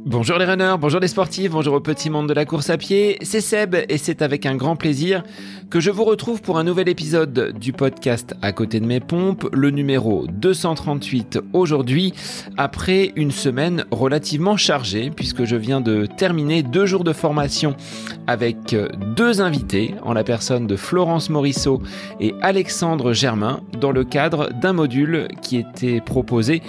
Bonjour les runners, bonjour les sportifs, bonjour au petit monde de la course à pied, c'est Seb et c'est avec un grand plaisir que je vous retrouve pour un nouvel épisode du podcast À côté de mes pompes, le numéro 238 aujourd'hui, après une semaine relativement chargée puisque je viens de terminer 2 jours de formation avec 2 invités en la personne de Florence Morisseau et Alexandre Germain dans le cadre d'un module qui était proposé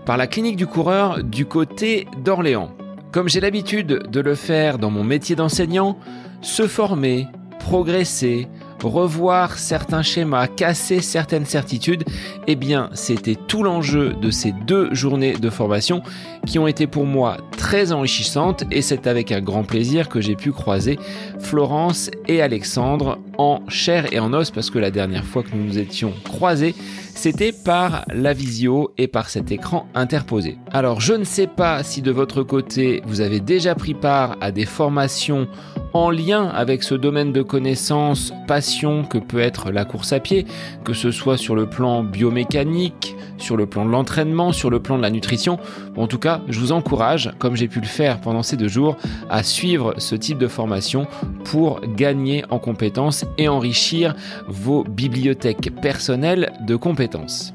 par la clinique du coureur du côté d'Orléans. Comme j'ai l'habitude de le faire dans mon métier d'enseignant, se former, progresser, revoir certains schémas, casser certaines certitudes, eh bien c'était tout l'enjeu de ces 2 journées de formation qui ont été pour moi très enrichissantes et c'est avec un grand plaisir que j'ai pu croiser Florence et Alexandre en chair et en os parce que la dernière fois que nous nous étions croisés, c'était par la visio et par cet écran interposé. Alors je ne sais pas si de votre côté vous avez déjà pris part à des formations en lien avec ce domaine de connaissances, passion que peut être la course à pied, que ce soit sur le plan biomécanique, sur le plan de l'entraînement, sur le plan de la nutrition. En tout cas, je vous encourage, comme j'ai pu le faire pendant ces 2 jours, à suivre ce type de formation pour gagner en compétences et enrichir vos bibliothèques personnelles de compétences.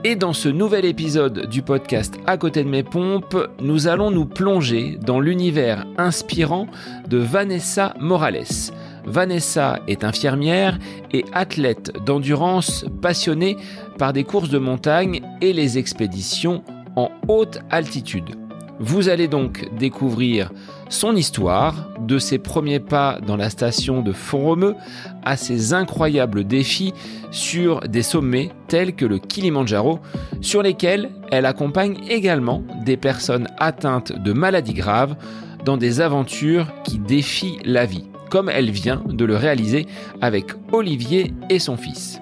Et dans ce nouvel épisode du podcast À côté de mes pompes, nous allons nous plonger dans l'univers inspirant de Vanessa Morales. Vanessa est infirmière et athlète d'endurance passionnée par des courses de montagne et les expéditions en haute altitude. Vous allez donc découvrir son histoire, de ses premiers pas dans la station de Font-Romeu à ses incroyables défis sur des sommets tels que le Kilimandjaro, sur lesquels elle accompagne également des personnes atteintes de maladies graves dans des aventures qui défient la vie, comme elle vient de le réaliser avec Olivier et son fils.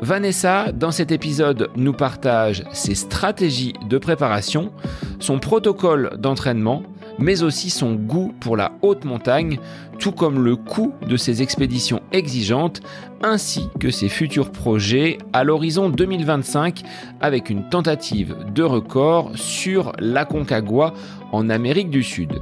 Vanessa, dans cet épisode, nous partage ses stratégies de préparation, son protocole d'entraînement, mais aussi son goût pour la haute montagne, tout comme le coût de ses expéditions exigeantes, ainsi que ses futurs projets à l'horizon 2025 avec une tentative de record sur l'Aconcagua en Amérique du Sud.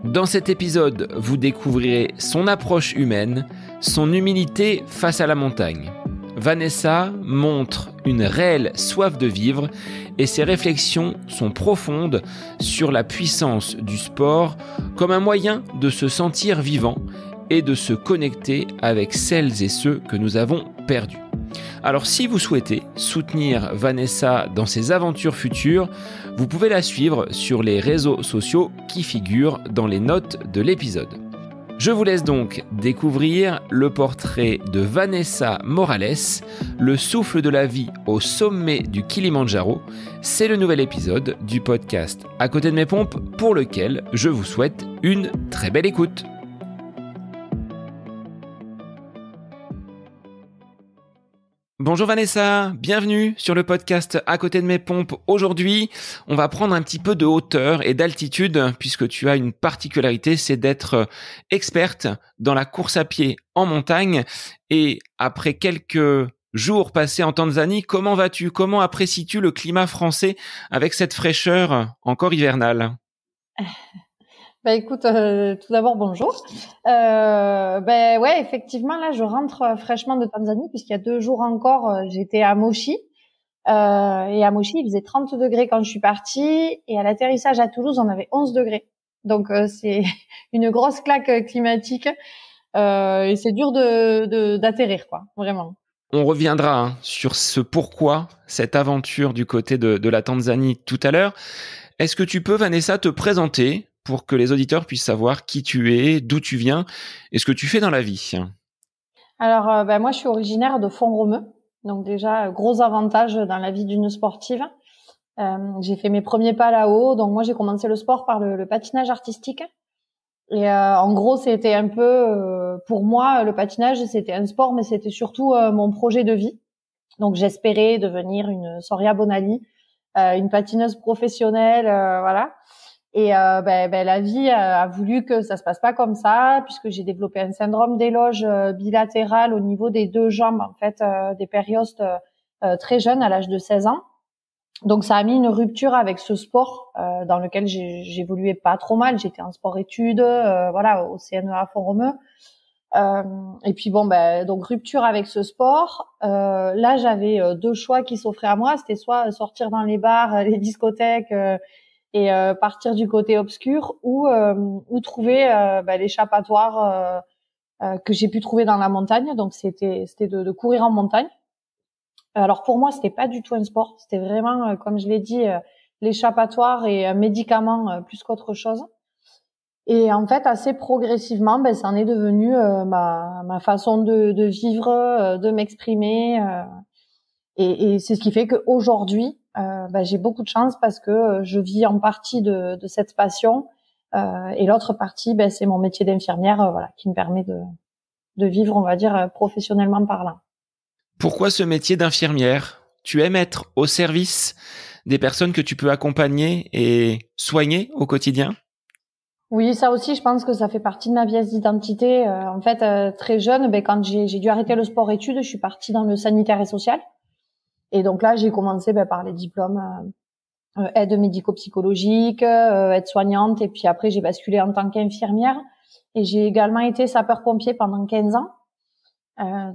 Dans cet épisode, vous découvrirez son approche humaine, son humilité face à la montagne. Vanessa montre une réelle soif de vivre et ses réflexions sont profondes sur la puissance du sport comme un moyen de se sentir vivant et de se connecter avec celles et ceux que nous avons perdus. Alors si vous souhaitez soutenir Vanessa dans ses aventures futures, vous pouvez la suivre sur les réseaux sociaux qui figurent dans les notes de l'épisode. Je vous laisse donc découvrir le portrait de Vanessa Morales, le souffle de la vie au sommet du Kilimandjaro. C'est le nouvel épisode du podcast À côté de mes pompes pour lequel je vous souhaite une très belle écoute. Bonjour Vanessa, bienvenue sur le podcast À côté de mes pompes. Aujourd'hui, on va prendre un petit peu de hauteur et d'altitude puisque tu as une particularité, c'est d'être experte dans la course à pied en montagne. Et après quelques jours passés en Tanzanie, comment vas-tu? Comment apprécies-tu le climat français avec cette fraîcheur encore hivernale? Écoute, tout d'abord bonjour. Ouais, effectivement là je rentre fraîchement de Tanzanie puisqu'il y a 2 jours encore j'étais à Moshi et à Moshi il faisait 30 degrés quand je suis partie et à l'atterrissage à Toulouse on avait 11 degrés. Donc c'est une grosse claque climatique et c'est dur d'atterrir quoi, vraiment. On reviendra sur ce pourquoi cette aventure du côté de la Tanzanie tout à l'heure. Est-ce que tu peux, Vanessa, te présenter pour que les auditeurs puissent savoir qui tu es, d'où tu viens et ce que tu fais dans la vie? Alors, moi, je suis originaire de Font-Romeu. Donc déjà, gros avantage dans la vie d'une sportive. J'ai fait mes premiers pas là-haut. Donc moi, j'ai commencé le sport par le patinage artistique. Et en gros, c'était un peu, pour moi, le patinage, c'était un sport, mais c'était surtout mon projet de vie. Donc j'espérais devenir une Soria Bonali, une patineuse professionnelle, voilà. Et la vie a voulu que ça se passe pas comme ça, puisque j'ai développé un syndrome d'éloge bilatéral au niveau des 2 jambes, en fait, des périostes très jeunes, à l'âge de 16 ans. Donc ça a mis une rupture avec ce sport dans lequel j'évoluais pas trop mal. J'étais en sport-études, voilà, au CNEA Font-Romeu. Et puis bon, donc rupture avec ce sport. Là, j'avais deux choix qui s'offraient à moi. C'était soit sortir dans les bars, les discothèques et partir du côté obscur, ou trouver l'échappatoire que j'ai pu trouver dans la montagne. Donc c'était de courir en montagne. Alors pour moi, c'était pas du tout un sport. C'était vraiment, comme je l'ai dit, l'échappatoire et un médicament plus qu'autre chose. Et en fait, assez progressivement, ça en est devenu ma façon de vivre, de m'exprimer. Et c'est ce qui fait qu'aujourd'hui, j'ai beaucoup de chance parce que je vis en partie de cette passion. Et l'autre partie, c'est mon métier d'infirmière, voilà, qui me permet de vivre, on va dire, professionnellement parlant. Pourquoi ce métier d'infirmière? Tu aimes être au service des personnes que tu peux accompagner et soigner au quotidien? Oui, ça aussi, je pense que ça fait partie de ma pièce d'identité. En fait, très jeune, quand j'ai dû arrêter le sport-études, je suis partie dans le sanitaire et social. Et donc là, j'ai commencé par les diplômes aide médico-psychologique, aide-soignante, et puis après, j'ai basculé en tant qu'infirmière. Et j'ai également été sapeur-pompier pendant 15 ans.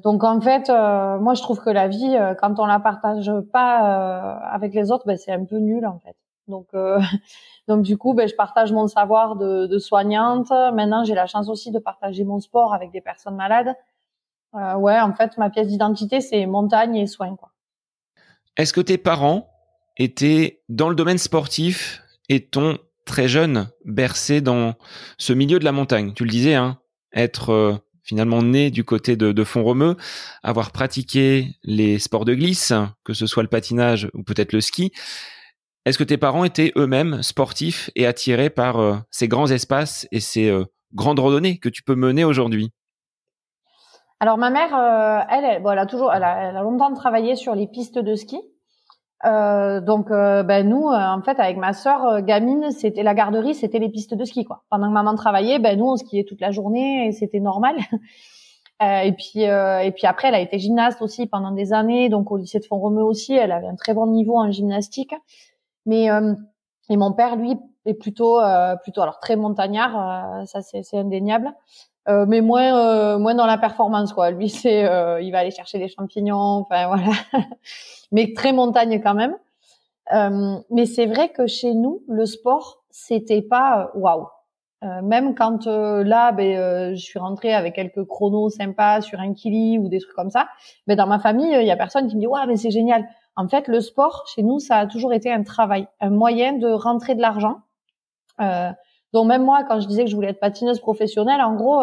Donc en fait, moi je trouve que la vie, quand on la partage pas avec les autres, c'est un peu nul en fait. Donc donc du coup, je partage mon savoir de soignante. Maintenant, j'ai la chance aussi de partager mon sport avec des personnes malades. Ouais, en fait, ma pièce d'identité, c'est montagne et soins, quoi. Est-ce que tes parents étaient dans le domaine sportif et t'ont très jeune bercé dans ce milieu de la montagne? Tu le disais, hein, être finalement né du côté de Font-Romeu, avoir pratiqué les sports de glisse, que ce soit le patinage ou peut-être le ski. Est-ce que tes parents étaient eux-mêmes sportifs et attirés par ces grands espaces et ces grandes randonnées que tu peux mener aujourd'hui? Alors ma mère, elle a longtemps travaillé sur les pistes de ski. Donc nous, en fait, avec ma sœur gamine, c'était la garderie, c'était les pistes de ski, quoi. Pendant que maman travaillait, nous on skiait toute la journée et c'était normal. Et puis après, elle a été gymnaste aussi pendant des années, donc au lycée de Font-Romeu aussi, elle avait un très bon niveau en gymnastique. Mais et mon père, lui, est plutôt alors très montagnard, ça c'est indéniable. Mais moins dans la performance, quoi. Lui, il va aller chercher des champignons, enfin voilà. Mais très montagne quand même. Mais c'est vrai que chez nous, le sport, c'était pas waouh. Même quand je suis rentrée avec quelques chronos sympas sur un kili ou des trucs comme ça, mais dans ma famille, il y a personne qui me dit ouais, mais c'est génial. En fait, le sport chez nous, ça a toujours été un travail, un moyen de rentrer de l'argent. Donc même moi, quand je disais que je voulais être patineuse professionnelle, en gros,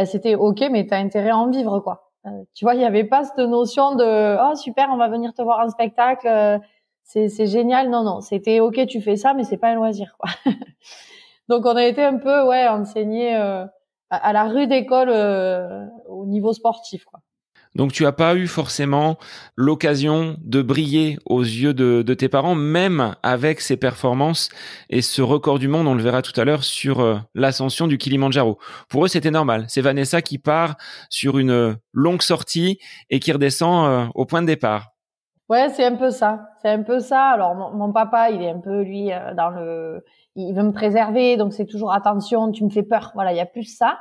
c'était ok, mais t'as intérêt à en vivre, quoi. Tu vois, il y avait pas cette notion de oh super, on va venir te voir en spectacle, c'est génial. Non, c'était ok, tu fais ça, mais c'est pas un loisir, quoi. Donc on a été un peu enseigné à la rude école au niveau sportif, quoi. Donc tu as pas eu forcément l'occasion de briller aux yeux de tes parents, même avec ces performances et ce record du monde, on le verra tout à l'heure, sur l'ascension du Kilimandjaro. Pour eux, c'était normal. C'est Vanessa qui part sur une longue sortie et qui redescend au point de départ. Ouais, c'est un peu ça. C'est un peu ça. Alors mon papa, il est un peu lui il veut me préserver, donc c'est toujours attention, tu me fais peur. Voilà, il y a plus ça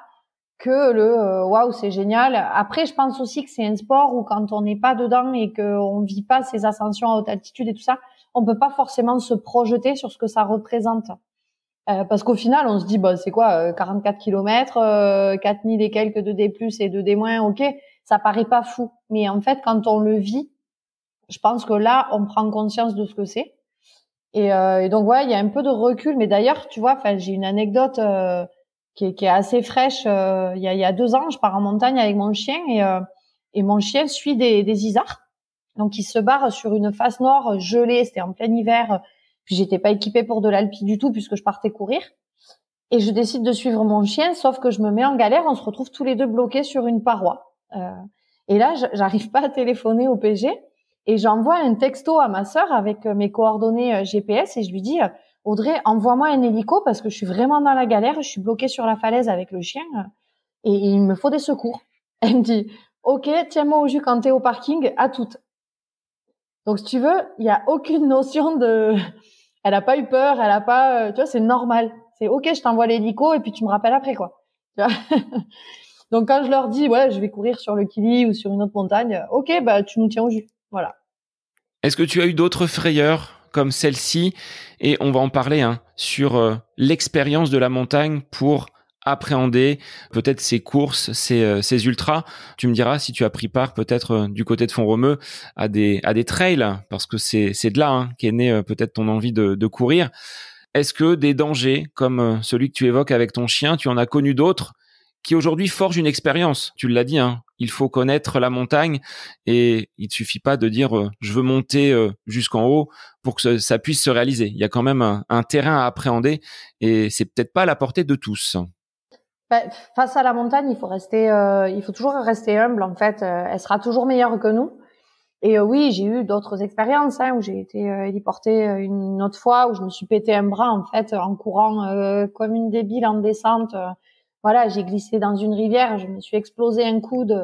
que le waouh, c'est génial. Après, je pense aussi que c'est un sport où quand on n'est pas dedans et qu'on vit pas ces ascensions à haute altitude et tout ça, on peut pas forcément se projeter sur ce que ça représente. Parce qu'au final, on se dit c'est quoi 44 kilomètres, 4000 et quelques de D+ et de D-, OK, ça paraît pas fou. Mais en fait, quand on le vit, je pense que là, on prend conscience de ce que c'est. Et donc ouais, il y a un peu de recul. Mais d'ailleurs, tu vois, j'ai une anecdote qui est assez fraîche. Il y a 2 ans, je pars en montagne avec mon chien et mon chien suit des isards. Donc il se barre sur une face nord gelée. C'était en plein hiver. Puis j'étais pas équipée pour de l'alpi du tout puisque je partais courir. Et je décide de suivre mon chien, sauf que je me mets en galère. On se retrouve tous les deux bloqués sur une paroi. Et là, j'arrive pas à téléphoner au PG. Et j'envoie un texto à ma sœur avec mes coordonnées GPS et je lui dis Audrey, envoie-moi un hélico parce que je suis vraiment dans la galère, je suis bloquée sur la falaise avec le chien et il me faut des secours. Elle me dit OK, tiens-moi au jus quand t'es au parking, à toutes. Donc, si tu veux, il y a aucune notion de, elle a pas eu peur, elle a pas, tu vois, c'est normal. C'est OK, je t'envoie l'hélico et puis tu me rappelles après, quoi. Tu vois. Donc, quand je leur dis, ouais, je vais courir sur le Kili ou sur une autre montagne, OK, bah, tu nous tiens au jus. Voilà. Est-ce que tu as eu d'autres frayeurs comme celle-ci? Et on va en parler sur l'expérience de la montagne pour appréhender peut-être ces courses, ces ultras. Tu me diras si tu as pris part peut-être du côté de Font-Romeu à des trails, parce que c'est de là qu'est née peut-être ton envie de courir. Est-ce que des dangers comme celui que tu évoques avec ton chien, tu en as connu d'autres qui aujourd'hui forgent une expérience? Tu l'as dit, il faut connaître la montagne et il ne suffit pas de dire je veux monter jusqu'en haut pour que ça puisse se réaliser. Il y a quand même un terrain à appréhender et c'est peut-être pas à la portée de tous. Bah, face à la montagne, il faut toujours rester humble. En fait, elle sera toujours meilleure que nous. Et oui, j'ai eu d'autres expériences où j'ai été héliportée une autre fois, où je me suis pété un bras en fait en courant comme une débile en descente. Voilà, j'ai glissé dans une rivière, je me suis explosé un coude.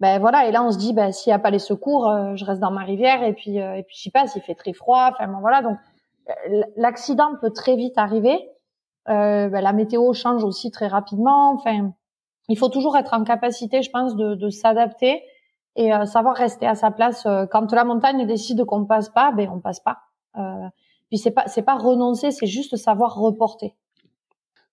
Ben voilà, et là on se dit, ben s'il y a pas les secours, je reste dans ma rivière et puis j'y passe. Il fait très froid. Enfin bon, voilà, donc l'accident peut très vite arriver. La météo change aussi très rapidement. Enfin, il faut toujours être en capacité, je pense, de s'adapter et savoir rester à sa place. Quand la montagne décide qu'on passe pas, ben on passe pas. Puis c'est pas renoncer, c'est juste savoir reporter.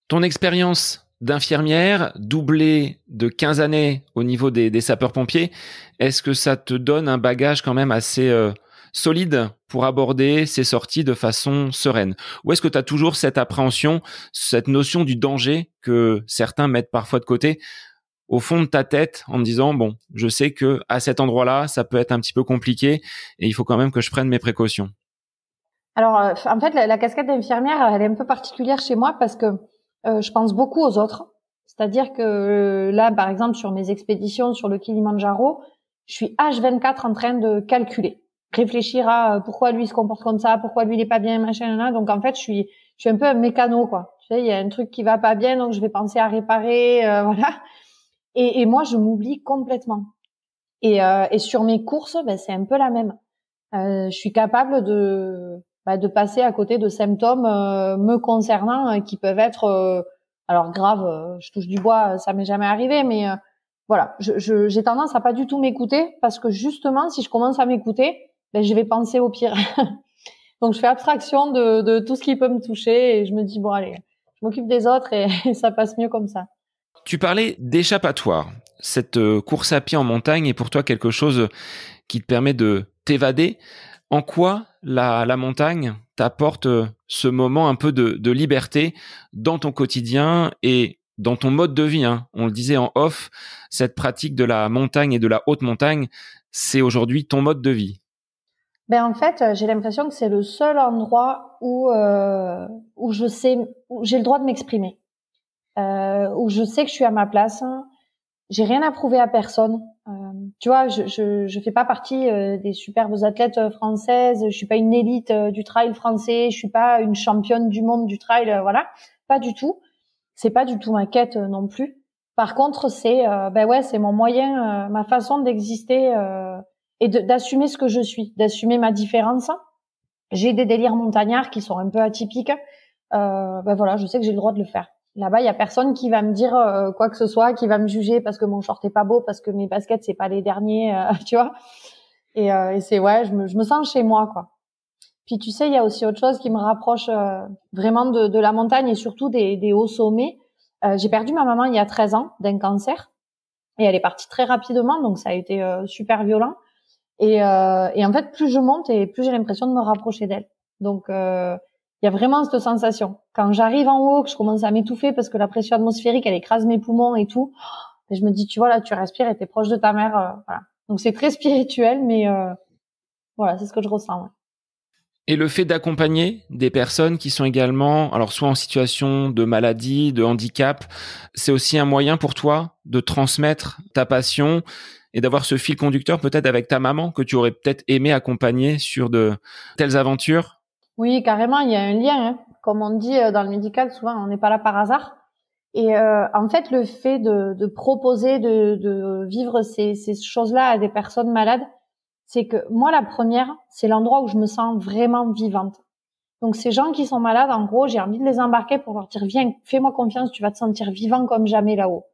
Ton expérience d'infirmière, doublée de 15 années au niveau des sapeurs-pompiers, est-ce que ça te donne un bagage quand même assez solide pour aborder ces sorties de façon sereine? Ou est-ce que tu as toujours cette appréhension, cette notion du danger que certains mettent parfois de côté au fond de ta tête en me disant, bon, je sais que à cet endroit-là, ça peut être un petit peu compliqué et il faut quand même que je prenne mes précautions? Alors, en fait, la casquette d'infirmière, elle est un peu particulière chez moi parce que je pense beaucoup aux autres. C'est-à-dire que là, par exemple, sur mes expéditions sur le Kilimandjaro, je suis H24 en train de calculer, réfléchir à pourquoi lui se comporte comme ça, pourquoi lui il est pas bien, machin, là. Donc en fait, je suis un peu un mécano, quoi. Tu sais, il y a un truc qui va pas bien, donc je vais penser à réparer, voilà. Et moi, je m'oublie complètement. Et sur mes courses, ben c'est un peu la même. Je suis capable de passer à côté de symptômes me concernant qui peuvent être alors graves. Je touche du bois, ça m'est jamais arrivé, mais voilà, j'ai tendance à pas du tout m'écouter parce que justement, si je commence à m'écouter, ben je vais penser au pire. Donc je fais abstraction de tout ce qui peut me toucher et je me dis bon allez, je m'occupe des autres et ça passe mieux comme ça. Tu parlais d'échappatoire. Cette course à pied en montagne est pour toi quelque chose qui te permet de t'évader. En quoi la montagne t'apporte ce moment un peu de liberté dans ton quotidien et dans ton mode de vie? On le disait en off, cette pratique de la montagne et de la haute montagne, c'est aujourd'hui ton mode de vie. Ben en fait, j'ai l'impression que c'est le seul endroit où j'ai le droit de m'exprimer. Où je sais que je suis à ma place. J'ai rien à prouver à personne. Tu vois, je fais pas partie des superbes athlètes françaises. Je suis pas une élite du trail français. Je suis pas une championne du monde du trail. Voilà, pas du tout. C'est pas du tout ma quête non plus. Par contre, c'est mon moyen, ma façon d'exister et d'assumer ce que je suis, d'assumer ma différence. J'ai des délires montagnards qui sont un peu atypiques. Voilà, je sais que j'ai le droit de le faire. Là-bas, il y a personne qui va me dire quoi que ce soit, qui va me juger parce que mon short est pas beau, parce que mes baskets c'est pas les derniers, tu vois. Et c'est ouais, je me sens chez moi, quoi. Puis tu sais, il y a aussi autre chose qui me rapproche vraiment de la montagne et surtout des hauts sommets. J'ai perdu ma maman il y a 13 ans d'un cancer et elle est partie très rapidement, donc ça a été super violent. Et en fait, plus je monte et plus j'ai l'impression de me rapprocher d'elle. Donc il y a vraiment cette sensation. Quand j'arrive en haut, que je commence à m'étouffer parce que la pression atmosphérique, elle écrase mes poumons et tout, et je me dis, tu vois, là, tu respires et t'es proche de ta mère. Voilà. Donc c'est très spirituel, mais voilà, c'est ce que je ressens. Ouais. Et le fait d'accompagner des personnes qui sont également, alors soit en situation de maladie, de handicap, c'est aussi un moyen pour toi de transmettre ta passion et d'avoir ce fil conducteur peut-être avec ta maman que tu aurais peut-être aimé accompagner sur de telles aventures? Oui, carrément, il y a un lien. Hein. Comme on dit dans le médical, souvent, on n'est pas là par hasard. Et en fait, le fait de proposer de vivre ces choses-là à des personnes malades, c'est que moi, la première, c'est l'endroit où je me sens vraiment vivante. Donc, ces gens qui sont malades, en gros, j'ai envie de les embarquer pour leur dire, viens, fais-moi confiance, tu vas te sentir vivant comme jamais là-haut.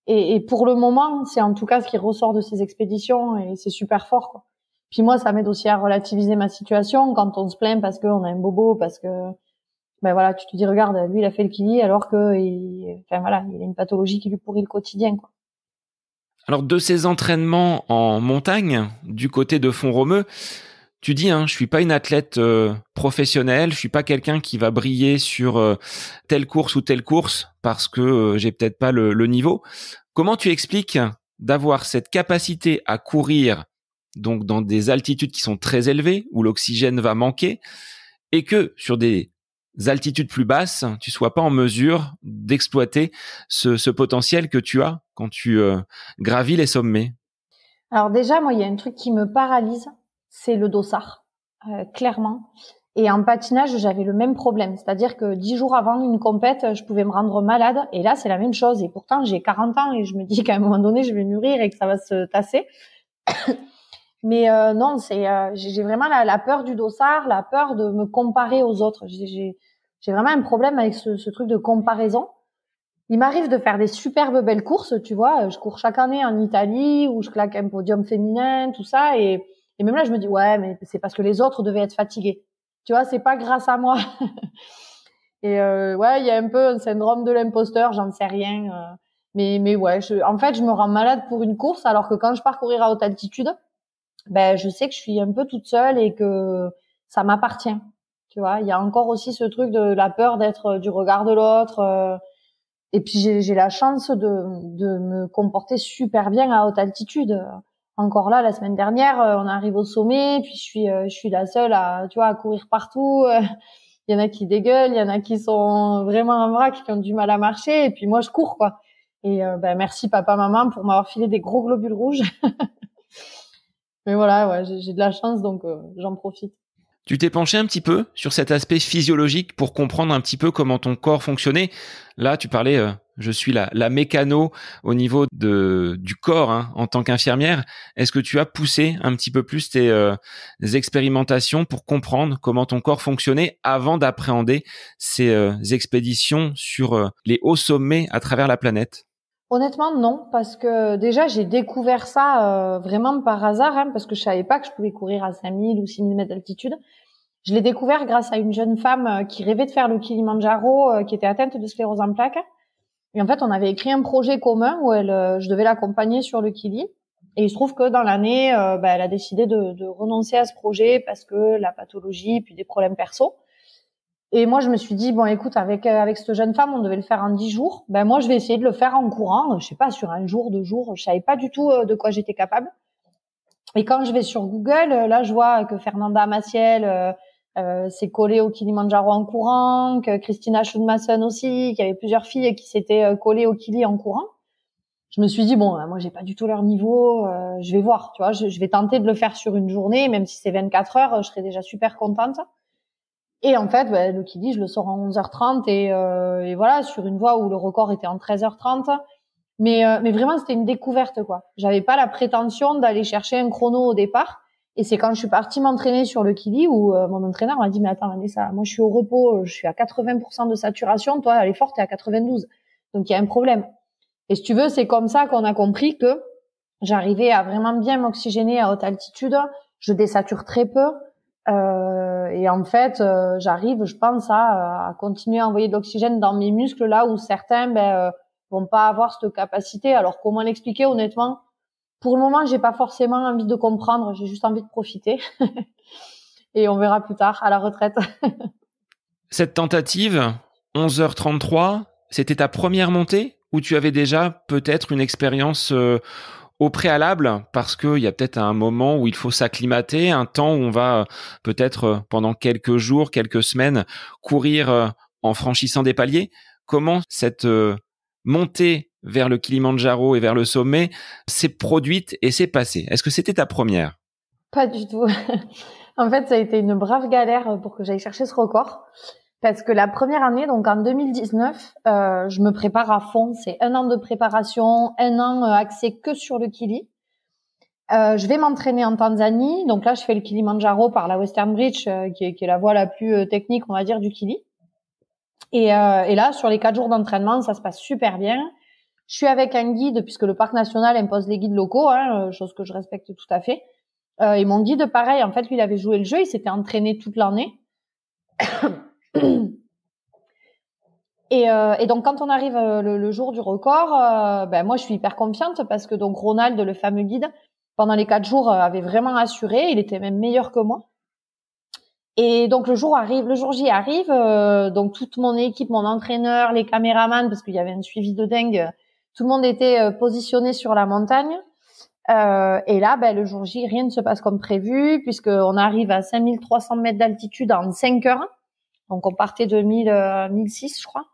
Et pour le moment, c'est en tout cas ce qui ressort de ces expéditions et c'est super fort, quoi. Puis moi, ça m'aide aussi à relativiser ma situation quand on se plaint parce qu'on a un bobo, parce que, ben voilà, tu te dis, regarde, lui, il a fait le kili alors que, enfin voilà, il a une pathologie qui lui pourrit le quotidien, quoi. Alors, de ces entraînements en montagne, du côté de Font-Romeu, tu dis, je suis pas une athlète professionnelle, je suis pas quelqu'un qui va briller sur telle course ou telle course parce que j'ai peut-être pas le niveau. Comment tu expliques d'avoir cette capacité à courir donc dans des altitudes qui sont très élevées où l'oxygène va manquer et que sur des altitudes plus basses, tu sois pas en mesure d'exploiter ce potentiel que tu as quand tu gravis les sommets? Alors déjà, moi, il y a un truc qui me paralyse, c'est le dossard, clairement. Et en patinage, j'avais le même problème. C'est-à-dire que 10 jours avant une compète, je pouvais me rendre malade. Et là, c'est la même chose. Et pourtant, j'ai 40 ans et je me dis qu'à un moment donné, je vais mûrir et que ça va se tasser. Mais non, j'ai vraiment la peur du dossard, la peur de me comparer aux autres. J'ai vraiment un problème avec ce truc de comparaison. Il m'arrive de faire des superbes belles courses, tu vois. Je cours chaque année en Italie où je claque un podium féminin, tout ça. Et même là, je me dis, ouais, mais c'est parce que les autres devaient être fatigués. Tu vois, c'est pas grâce à moi. Et ouais, il y a un peu un syndrome de l'imposteur, j'en sais rien. Mais ouais, en fait, je me rends malade pour une course alors que quand je pars courir à haute altitude, ben je sais que je suis un peu toute seule et que ça m'appartient. Tu vois, il y a encore aussi ce truc de la peur d'être du regard de l'autre. Et puis j'ai la chance de me comporter super bien à haute altitude. Encore là, la semaine dernière, on arrive au sommet, puis je suis la seule à, tu vois, à courir partout. Il y en a qui dégueulent, il y en a qui sont vraiment en vrac, qui ont du mal à marcher, et puis moi je cours, quoi. Et ben merci papa, maman pour m'avoir filé des gros globules rouges. Mais voilà, ouais, j'ai de la chance, donc j'en profite. Tu t'es penché un petit peu sur cet aspect physiologique pour comprendre un petit peu comment ton corps fonctionnait. Là, tu parlais, je suis la mécano au niveau du corps en tant qu'infirmière. Est-ce que tu as poussé un petit peu plus tes expérimentations pour comprendre comment ton corps fonctionnait avant d'appréhender ces expéditions sur les hauts sommets à travers la planète? Honnêtement, non, parce que déjà, j'ai découvert ça vraiment par hasard, parce que je savais pas que je pouvais courir à 5000 ou 6000 mètres d'altitude. Je l'ai découvert grâce à une jeune femme qui rêvait de faire le Kilimandjaro, qui était atteinte de sclérose en plaques. Et en fait, on avait écrit un projet commun où je devais l'accompagner sur le Kili. Et il se trouve que dans l'année, elle a décidé de renoncer à ce projet parce que la pathologie, puis des problèmes perso. Et moi, je me suis dit, bon, écoute, avec cette jeune femme, on devait le faire en 10 jours. Ben, moi, je vais essayer de le faire en courant. Je sais pas, sur un jour, 2 jours. Je savais pas du tout de quoi j'étais capable. Et quand je vais sur Google, là, je vois que Fernanda Maciel s'est collée au Kilimandjaro en courant, que Christina Schudmassen aussi, qu'il y avait plusieurs filles qui s'étaient collées au Kili en courant. Je me suis dit, bon, moi, j'ai pas du tout leur niveau. Je vais voir, tu vois. Je vais tenter de le faire sur une journée, même si c'est 24 heures, je serai déjà super contente. Et en fait, le Kili, je le sors en 11h30 et voilà, sur une voie où le record était en 13h30. Mais vraiment, c'était une découverte, quoi. J'avais pas la prétention d'aller chercher un chrono au départ. Et c'est quand je suis partie m'entraîner sur le Kili où mon entraîneur m'a dit, mais attends, Vanessa, moi, je suis au repos, je suis à 80% de saturation. Toi, à l'effort, t'es à 92. Donc, il y a un problème. Et si tu veux, c'est comme ça qu'on a compris que j'arrivais à vraiment bien m'oxygéner à haute altitude. Je désature très peu. Et en fait, j'arrive, je pense, à continuer à envoyer de l'oxygène dans mes muscles là où certains vont pas avoir cette capacité. Alors comment l'expliquer honnêtement? Pour le moment, j'ai pas forcément envie de comprendre, j'ai juste envie de profiter. Et on verra plus tard à la retraite. Cette tentative, 11h33, c'était ta première montée ou tu avais déjà peut-être une expérience au préalable, parce qu'il y a peut-être un moment où il faut s'acclimater, un temps où on va peut-être pendant quelques jours, quelques semaines, courir en franchissant des paliers. Comment cette montée vers le Kilimandjaro et vers le sommet s'est produite et s'est passée? Est-ce que c'était ta première? Pas du tout. En fait, ça a été une brave galère pour que j'aille chercher ce record. Parce que la première année, donc en 2019, je me prépare à fond. C'est 1 an de préparation, 1 an axé que sur le Kili. Je vais m'entraîner en Tanzanie. Donc là, je fais le Kilimandjaro par la Western Bridge, qui est la voie la plus technique, on va dire, du Kili. Et là, sur les 4 jours d'entraînement, ça se passe super bien. Je suis avec un guide, puisque le parc national impose les guides locaux, chose que je respecte tout à fait. Et mon guide, pareil, en fait, lui, il avait joué le jeu, il s'était entraîné toute l'année. Et donc, quand on arrive le jour du record, moi, je suis hyper confiante parce que donc Ronald, le fameux guide, pendant les 4 jours, avait vraiment assuré. Il était même meilleur que moi. Et donc, le jour J arrive, donc toute mon équipe, mon entraîneur, les caméramans, parce qu'il y avait un suivi de dingue, tout le monde était positionné sur la montagne. Et là, le jour J, rien ne se passe comme prévu, puisqu'on arrive à 5300 mètres d'altitude en 5 heures. Donc, on partait de 1006, je crois.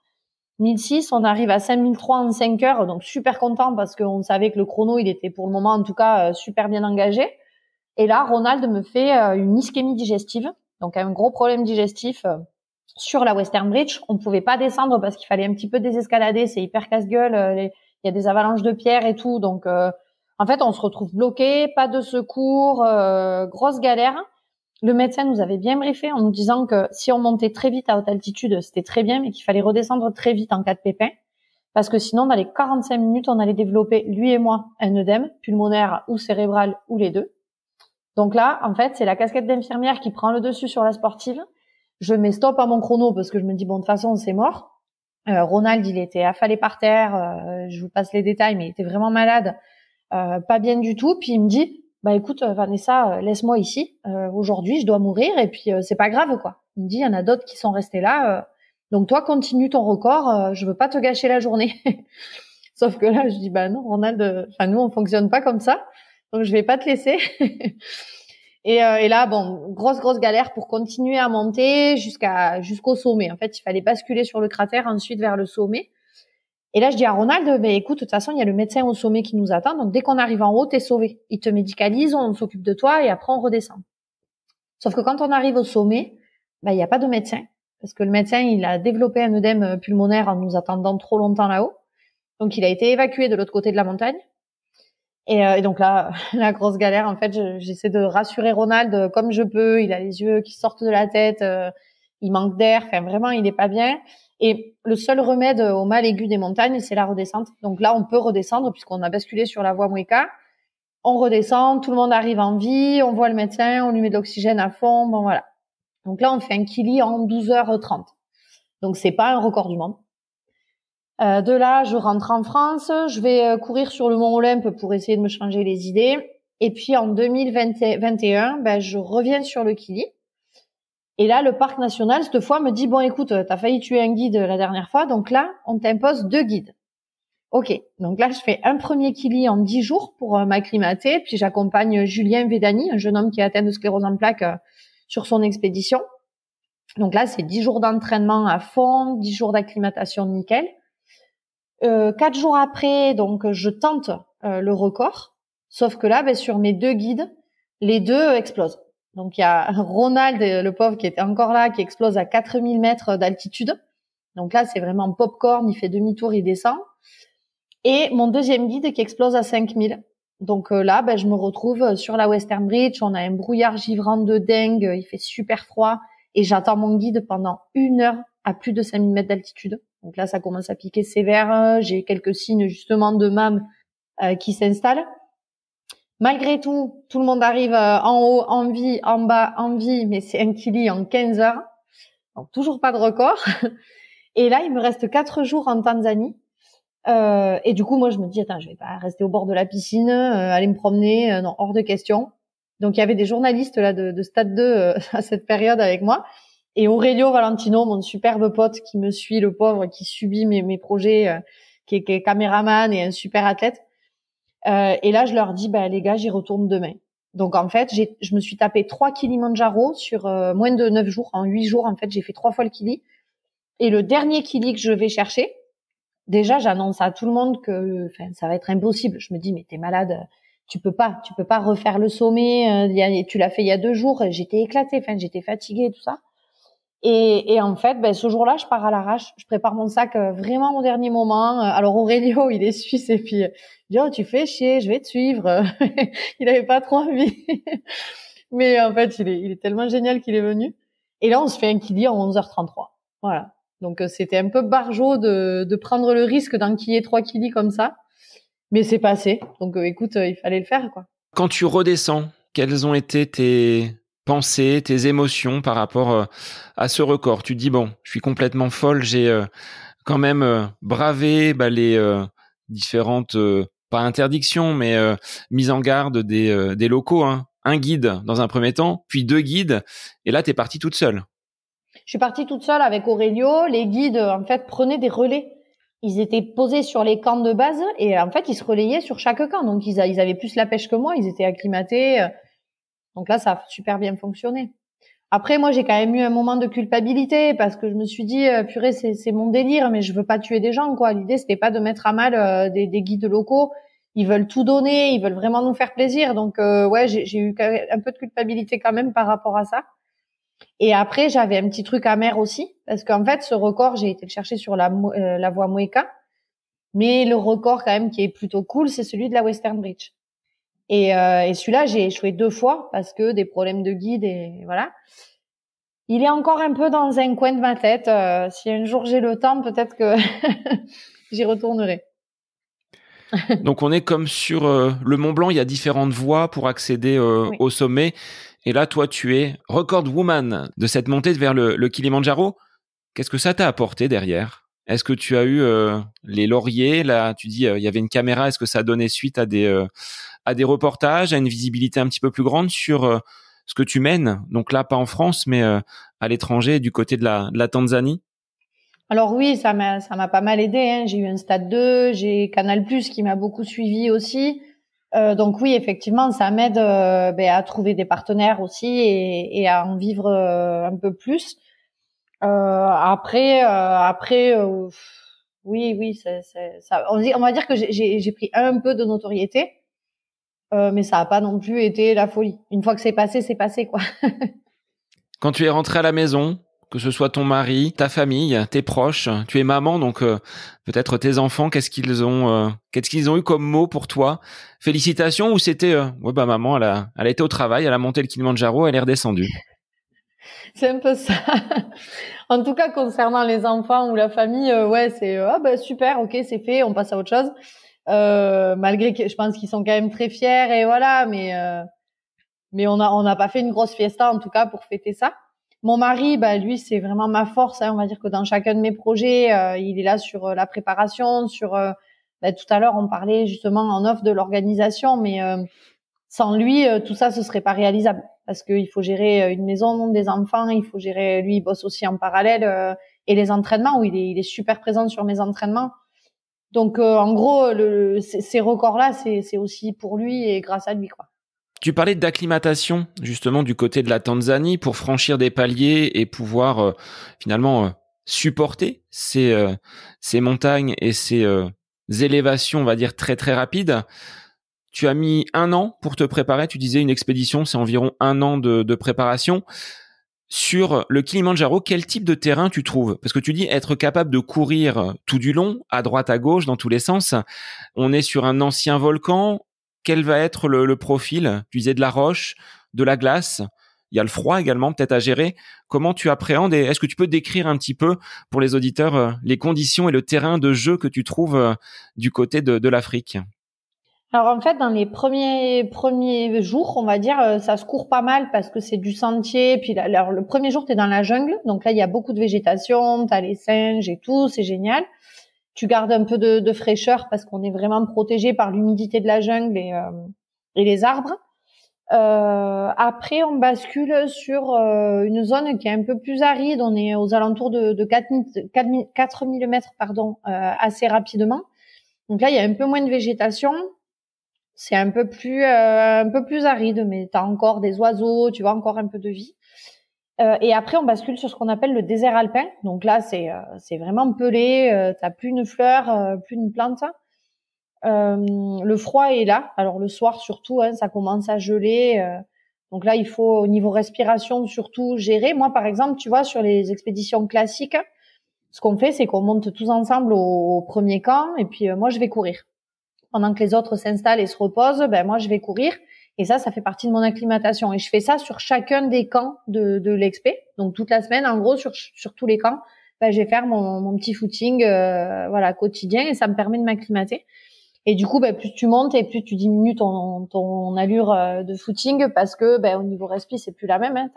1006, on arrive à 5003 en 5 heures, donc super content parce qu'on savait que le chrono, il était pour le moment, en tout cas, super bien engagé. Et là, Ronald me fait une ischémie digestive, donc un gros problème digestif sur la Western Bridge. On pouvait pas descendre parce qu'il fallait un petit peu désescalader, c'est hyper casse-gueule, il y a des avalanches de pierres et tout, donc en fait, on se retrouve bloqué, pas de secours, grosse galère. Le médecin nous avait bien briefé en nous disant que si on montait très vite à haute altitude, c'était très bien, mais qu'il fallait redescendre très vite en cas de pépin, parce que sinon, dans les 45 minutes, on allait développer, lui et moi, un œdème pulmonaire ou cérébral ou les deux. Donc là, en fait, c'est la casquette d'infirmière qui prend le dessus sur la sportive. Je mets stop à mon chrono parce que je me dis, bon, de toute façon, c'est mort. Ronald, il était affalé par terre. Je vous passe les détails, mais il était vraiment malade. Pas bien du tout. Puis il me dit, écoute, Vanessa, laisse-moi ici. Aujourd'hui, je dois mourir et puis c'est pas grave, quoi. Il me dit, il y en a d'autres qui sont restés là. Donc toi, continue ton record. Je veux pas te gâcher la journée. Sauf que là, je dis, non, Ronald, nous, on fonctionne pas comme ça. Donc je vais pas te laisser. Et là, grosse galère pour continuer à monter jusqu'au sommet. En fait, il fallait basculer sur le cratère, ensuite vers le sommet. Et là, je dis à Ronald, écoute, de toute façon, il y a le médecin au sommet qui nous attend. Donc, dès qu'on arrive en haut, t'es sauvé. Il te médicalise, on s'occupe de toi et après, on redescend. Sauf que quand on arrive au sommet, il n'y a pas de médecin. Parce que le médecin, il a développé un œdème pulmonaire en nous attendant trop longtemps là-haut. Donc, il a été évacué de l'autre côté de la montagne. Et donc là, la grosse galère, en fait, j'essaie de rassurer Ronald comme je peux. Il a les yeux qui sortent de la tête, il manque d'air. Enfin, vraiment, il n'est pas bien. Et le seul remède au mal aigu des montagnes, c'est la redescente. Donc là, on peut redescendre puisqu'on a basculé sur la voie Mweka. On redescend, tout le monde arrive en vie, on voit le médecin, on lui met de l'oxygène à fond, voilà. Donc là, on fait un Kili en 12h30. Donc c'est pas un record du monde. De là, je rentre en France, je vais courir sur le Mont Olympe pour essayer de me changer les idées. Et puis en 2021, je reviens sur le Kili. Et là, le parc national, cette fois, me dit, bon, écoute, t'as failli tuer un guide la dernière fois, donc là, on t'impose 2 guides. Ok, donc là, je fais un premier Kili en 10 jours pour m'acclimater, puis j'accompagne Julien Vedani, un jeune homme qui est atteint de sclérose en plaques, sur son expédition. Donc là, c'est 10 jours d'entraînement à fond, 10 jours d'acclimatation nickel. 4 jours après, donc je tente le record, sauf que là, sur mes 2 guides, les 2 explosent. Donc il y a Ronald, le pauvre, qui était encore là, qui explose à 4000 mètres d'altitude. Donc là, c'est vraiment popcorn, il fait demi-tour, il descend. Et mon deuxième guide qui explose à 5000. Donc là, je me retrouve sur la Western Bridge, on a un brouillard givrant de dingue, il fait super froid, et j'attends mon guide pendant 1 heure à plus de 5000 mètres d'altitude. Donc là, ça commence à piquer sévère, j'ai quelques signes justement de MAM qui s'installent. Malgré tout, tout le monde arrive en haut, en vie, en bas, en vie, mais c'est un Kili en 15 heures. Donc toujours pas de record. Et là, il me reste 4 jours en Tanzanie. Et du coup, moi, je me dis, attends, je vais pas rester au bord de la piscine, aller me promener, non, hors de question. Donc, il y avait des journalistes là de Stade 2 à cette période avec moi. Et Aurelio Valentino, mon superbe pote qui me suit, le pauvre, qui subit mes projets, qui est caméraman et un super athlète. Et là, je leur dis, les gars, j'y retourne demain. Donc, en fait, je me suis tapé 3 Kilimandjaro sur moins de 9 jours. En 8 jours, en fait, j'ai fait 3 fois le Kili. Et le dernier Kili que je vais chercher, déjà, j'annonce à tout le monde que ça va être impossible. Je me dis, mais t'es malade, tu peux pas refaire le sommet. Tu l'as fait il y a 2 jours. J'étais éclatée, j'étais fatiguée, tout ça. Et en fait, ce jour-là, je pars à l'arrache. Je prépare mon sac vraiment au dernier moment. Alors Aurélio, il est suisse et puis il dit oh tu fais chier, je vais te suivre. Il avait pas trop envie, mais en fait il est tellement génial qu'il est venu. Et là, on se fait un kili en 11h33. Voilà. Donc c'était un peu barjot de prendre le risque d'enquiller 3 kilis comme ça, mais c'est passé. Donc écoute, il fallait le faire quoi. Quand tu redescends, quelles ont été tes pensées, tes émotions par rapport à ce record? Tu te dis bon, je suis complètement folle, j'ai quand même bravé les différentes pas interdictions mais mises en garde des locaux, hein. Un guide dans un premier temps, puis 2 guides, et là t'es partie toute seule. Je suis partie toute seule avec Aurélio. Les guides, en fait, prenaient des relais. Ils étaient posés sur les camps de base et en fait, ils se relayaient sur chaque camp. Donc, ils avaient plus la pêche que moi. Ils étaient acclimatés. Donc là, ça a super bien fonctionné. Après, moi, j'ai quand même eu un moment de culpabilité parce que je me suis dit, purée, c'est mon délire, mais je veux pas tuer des gens, quoi. L'idée, c'était pas de mettre à mal des guides locaux. Ils veulent tout donner, ils veulent vraiment nous faire plaisir. Donc, ouais, j'ai eu un peu de culpabilité quand même par rapport à ça. Et après, j'avais un petit truc amer aussi, parce qu'en fait, ce record, j'ai été le chercher sur la voie Mueca, mais le record quand même qui est plutôt cool, c'est celui de la Western Bridge. Et celui-là, j'ai échoué 2 fois parce que des problèmes de guide et voilà. Il est encore un peu dans un coin de ma tête. Si un jour j'ai le temps, peut-être que j'y retournerai. Donc on est comme sur le Mont Blanc, il y a différentes voies pour accéder Oui. au sommet. Et là, toi, tu es record woman de cette montée vers le Kilimandjaro. Qu'est-ce que ça t'a apporté derrière? Est-ce que tu as eu les lauriers? Là, tu dis il y avait une caméra. Est-ce que ça a donné suite à des reportages, à une visibilité un petit peu plus grande sur ce que tu mènes? Donc là, pas en France, mais à l'étranger, du côté de la Tanzanie. Alors oui, ça m'a pas mal aidé, hein. J'ai eu un Stade 2, j'ai Canal+ qui m'a beaucoup suivi aussi. Donc oui, effectivement, ça m'aide à trouver des partenaires aussi et à en vivre un peu plus. Après, oui, ça. On va dire que j'ai pris un peu de notoriété, mais ça a pas non plus été la folie. Une fois que c'est passé, quoi. Quand tu es rentrée à la maison, que ce soit ton mari, ta famille, tes proches, tu es maman, donc peut-être tes enfants, qu'est-ce qu'ils ont eu comme mot pour toi? Félicitations, ou c'était ouais bah maman, elle a été au travail, elle a monté le Kilimandjaro, elle est redescendue. C'est un peu ça. En tout cas, concernant les enfants ou la famille, ouais, c'est super, ok, c'est fait, on passe à autre chose. Malgré que je pense qu'ils sont quand même très fiers et voilà, mais on n'a pas fait une grosse fiesta en tout cas pour fêter ça. Mon mari, lui, c'est vraiment ma force, hein. On va dire que dans chacun de mes projets, il est là sur la préparation, sur tout à l'heure on parlait justement en off de l'organisation, mais sans lui, tout ça ce serait pas réalisable parce qu'il faut gérer une maison, des enfants, il faut gérer, lui il bosse aussi en parallèle et les entraînements où il est super présent sur mes entraînements. Donc en gros, ces records-là, c'est aussi pour lui et grâce à lui, quoi. Tu parlais d'acclimatation, justement, du côté de la Tanzanie pour franchir des paliers et pouvoir finalement supporter ces montagnes et ces élévations, on va dire, très très rapides. Tu as mis 1 an pour te préparer. Tu disais une expédition, c'est environ 1 an de préparation. Sur le Kilimandjaro, quel type de terrain tu trouves? Parce que tu dis être capable de courir tout du long, à droite, à gauche, dans tous les sens. On est sur un ancien volcan. Quel va être le profil? Tu disais de la roche, de la glace. Il y a le froid également, peut-être à gérer. Comment tu appréhendes et est-ce que tu peux décrire un petit peu pour les auditeurs les conditions et le terrain de jeu que tu trouves du côté de l'Afrique? Alors en fait, dans les premiers jours, on va dire, ça se court pas mal parce que c'est du sentier. Puis alors, le premier jour, t'es dans la jungle, donc là il y a beaucoup de végétation, t'as les singes et tout, c'est génial. Tu gardes un peu de fraîcheur parce qu'on est vraiment protégé par l'humidité de la jungle et les arbres. Après, on bascule sur une zone qui est un peu plus aride. On est aux alentours de 4000 mètres, assez rapidement. Donc là, il y a un peu moins de végétation. C'est un peu plus aride, mais t'as encore des oiseaux, tu vois, encore un peu de vie. Et après, on bascule sur ce qu'on appelle le désert alpin. Donc là, c'est vraiment pelé. T'as plus une fleur, plus une plante. Le froid est là. Alors le soir surtout, hein, ça commence à geler. Donc là, il faut au niveau respiration surtout gérer. Moi, par exemple, tu vois, sur les expéditions classiques, ce qu'on fait, c'est qu'on monte tous ensemble au premier camp et puis moi, je vais courir. Pendant que les autres s'installent et se reposent, moi, je vais courir. Et ça fait partie de mon acclimatation. Et je fais ça sur chacun des camps de l'expé. Donc toute la semaine, en gros, sur tous les camps, je vais faire mon petit footing quotidien et ça me permet de m'acclimater. Et du coup, plus tu montes et plus tu diminues ton allure de footing parce que au niveau respi, c'est plus la même. Hein.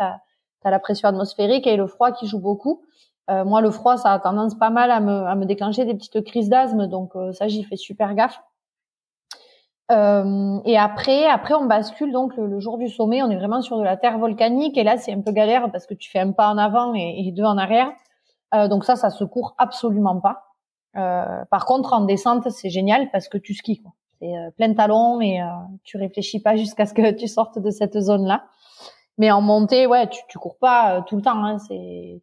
T'as la pression atmosphérique et le froid qui joue beaucoup. Moi, le froid, ça a tendance pas mal à me déclencher des petites crises d'asthme. Donc ça, j'y fais super gaffe. Et après, on bascule donc le jour du sommet. On est vraiment sur de la terre volcanique et là, c'est un peu galère parce que tu fais un pas en avant et deux en arrière. Donc ça se court absolument pas. Par contre, en descente, c'est génial parce que tu skis, quoi. C'est plein talon et tu réfléchis pas jusqu'à ce que tu sortes de cette zone-là. Mais en montée, ouais, tu cours pas tout le temps. Hein.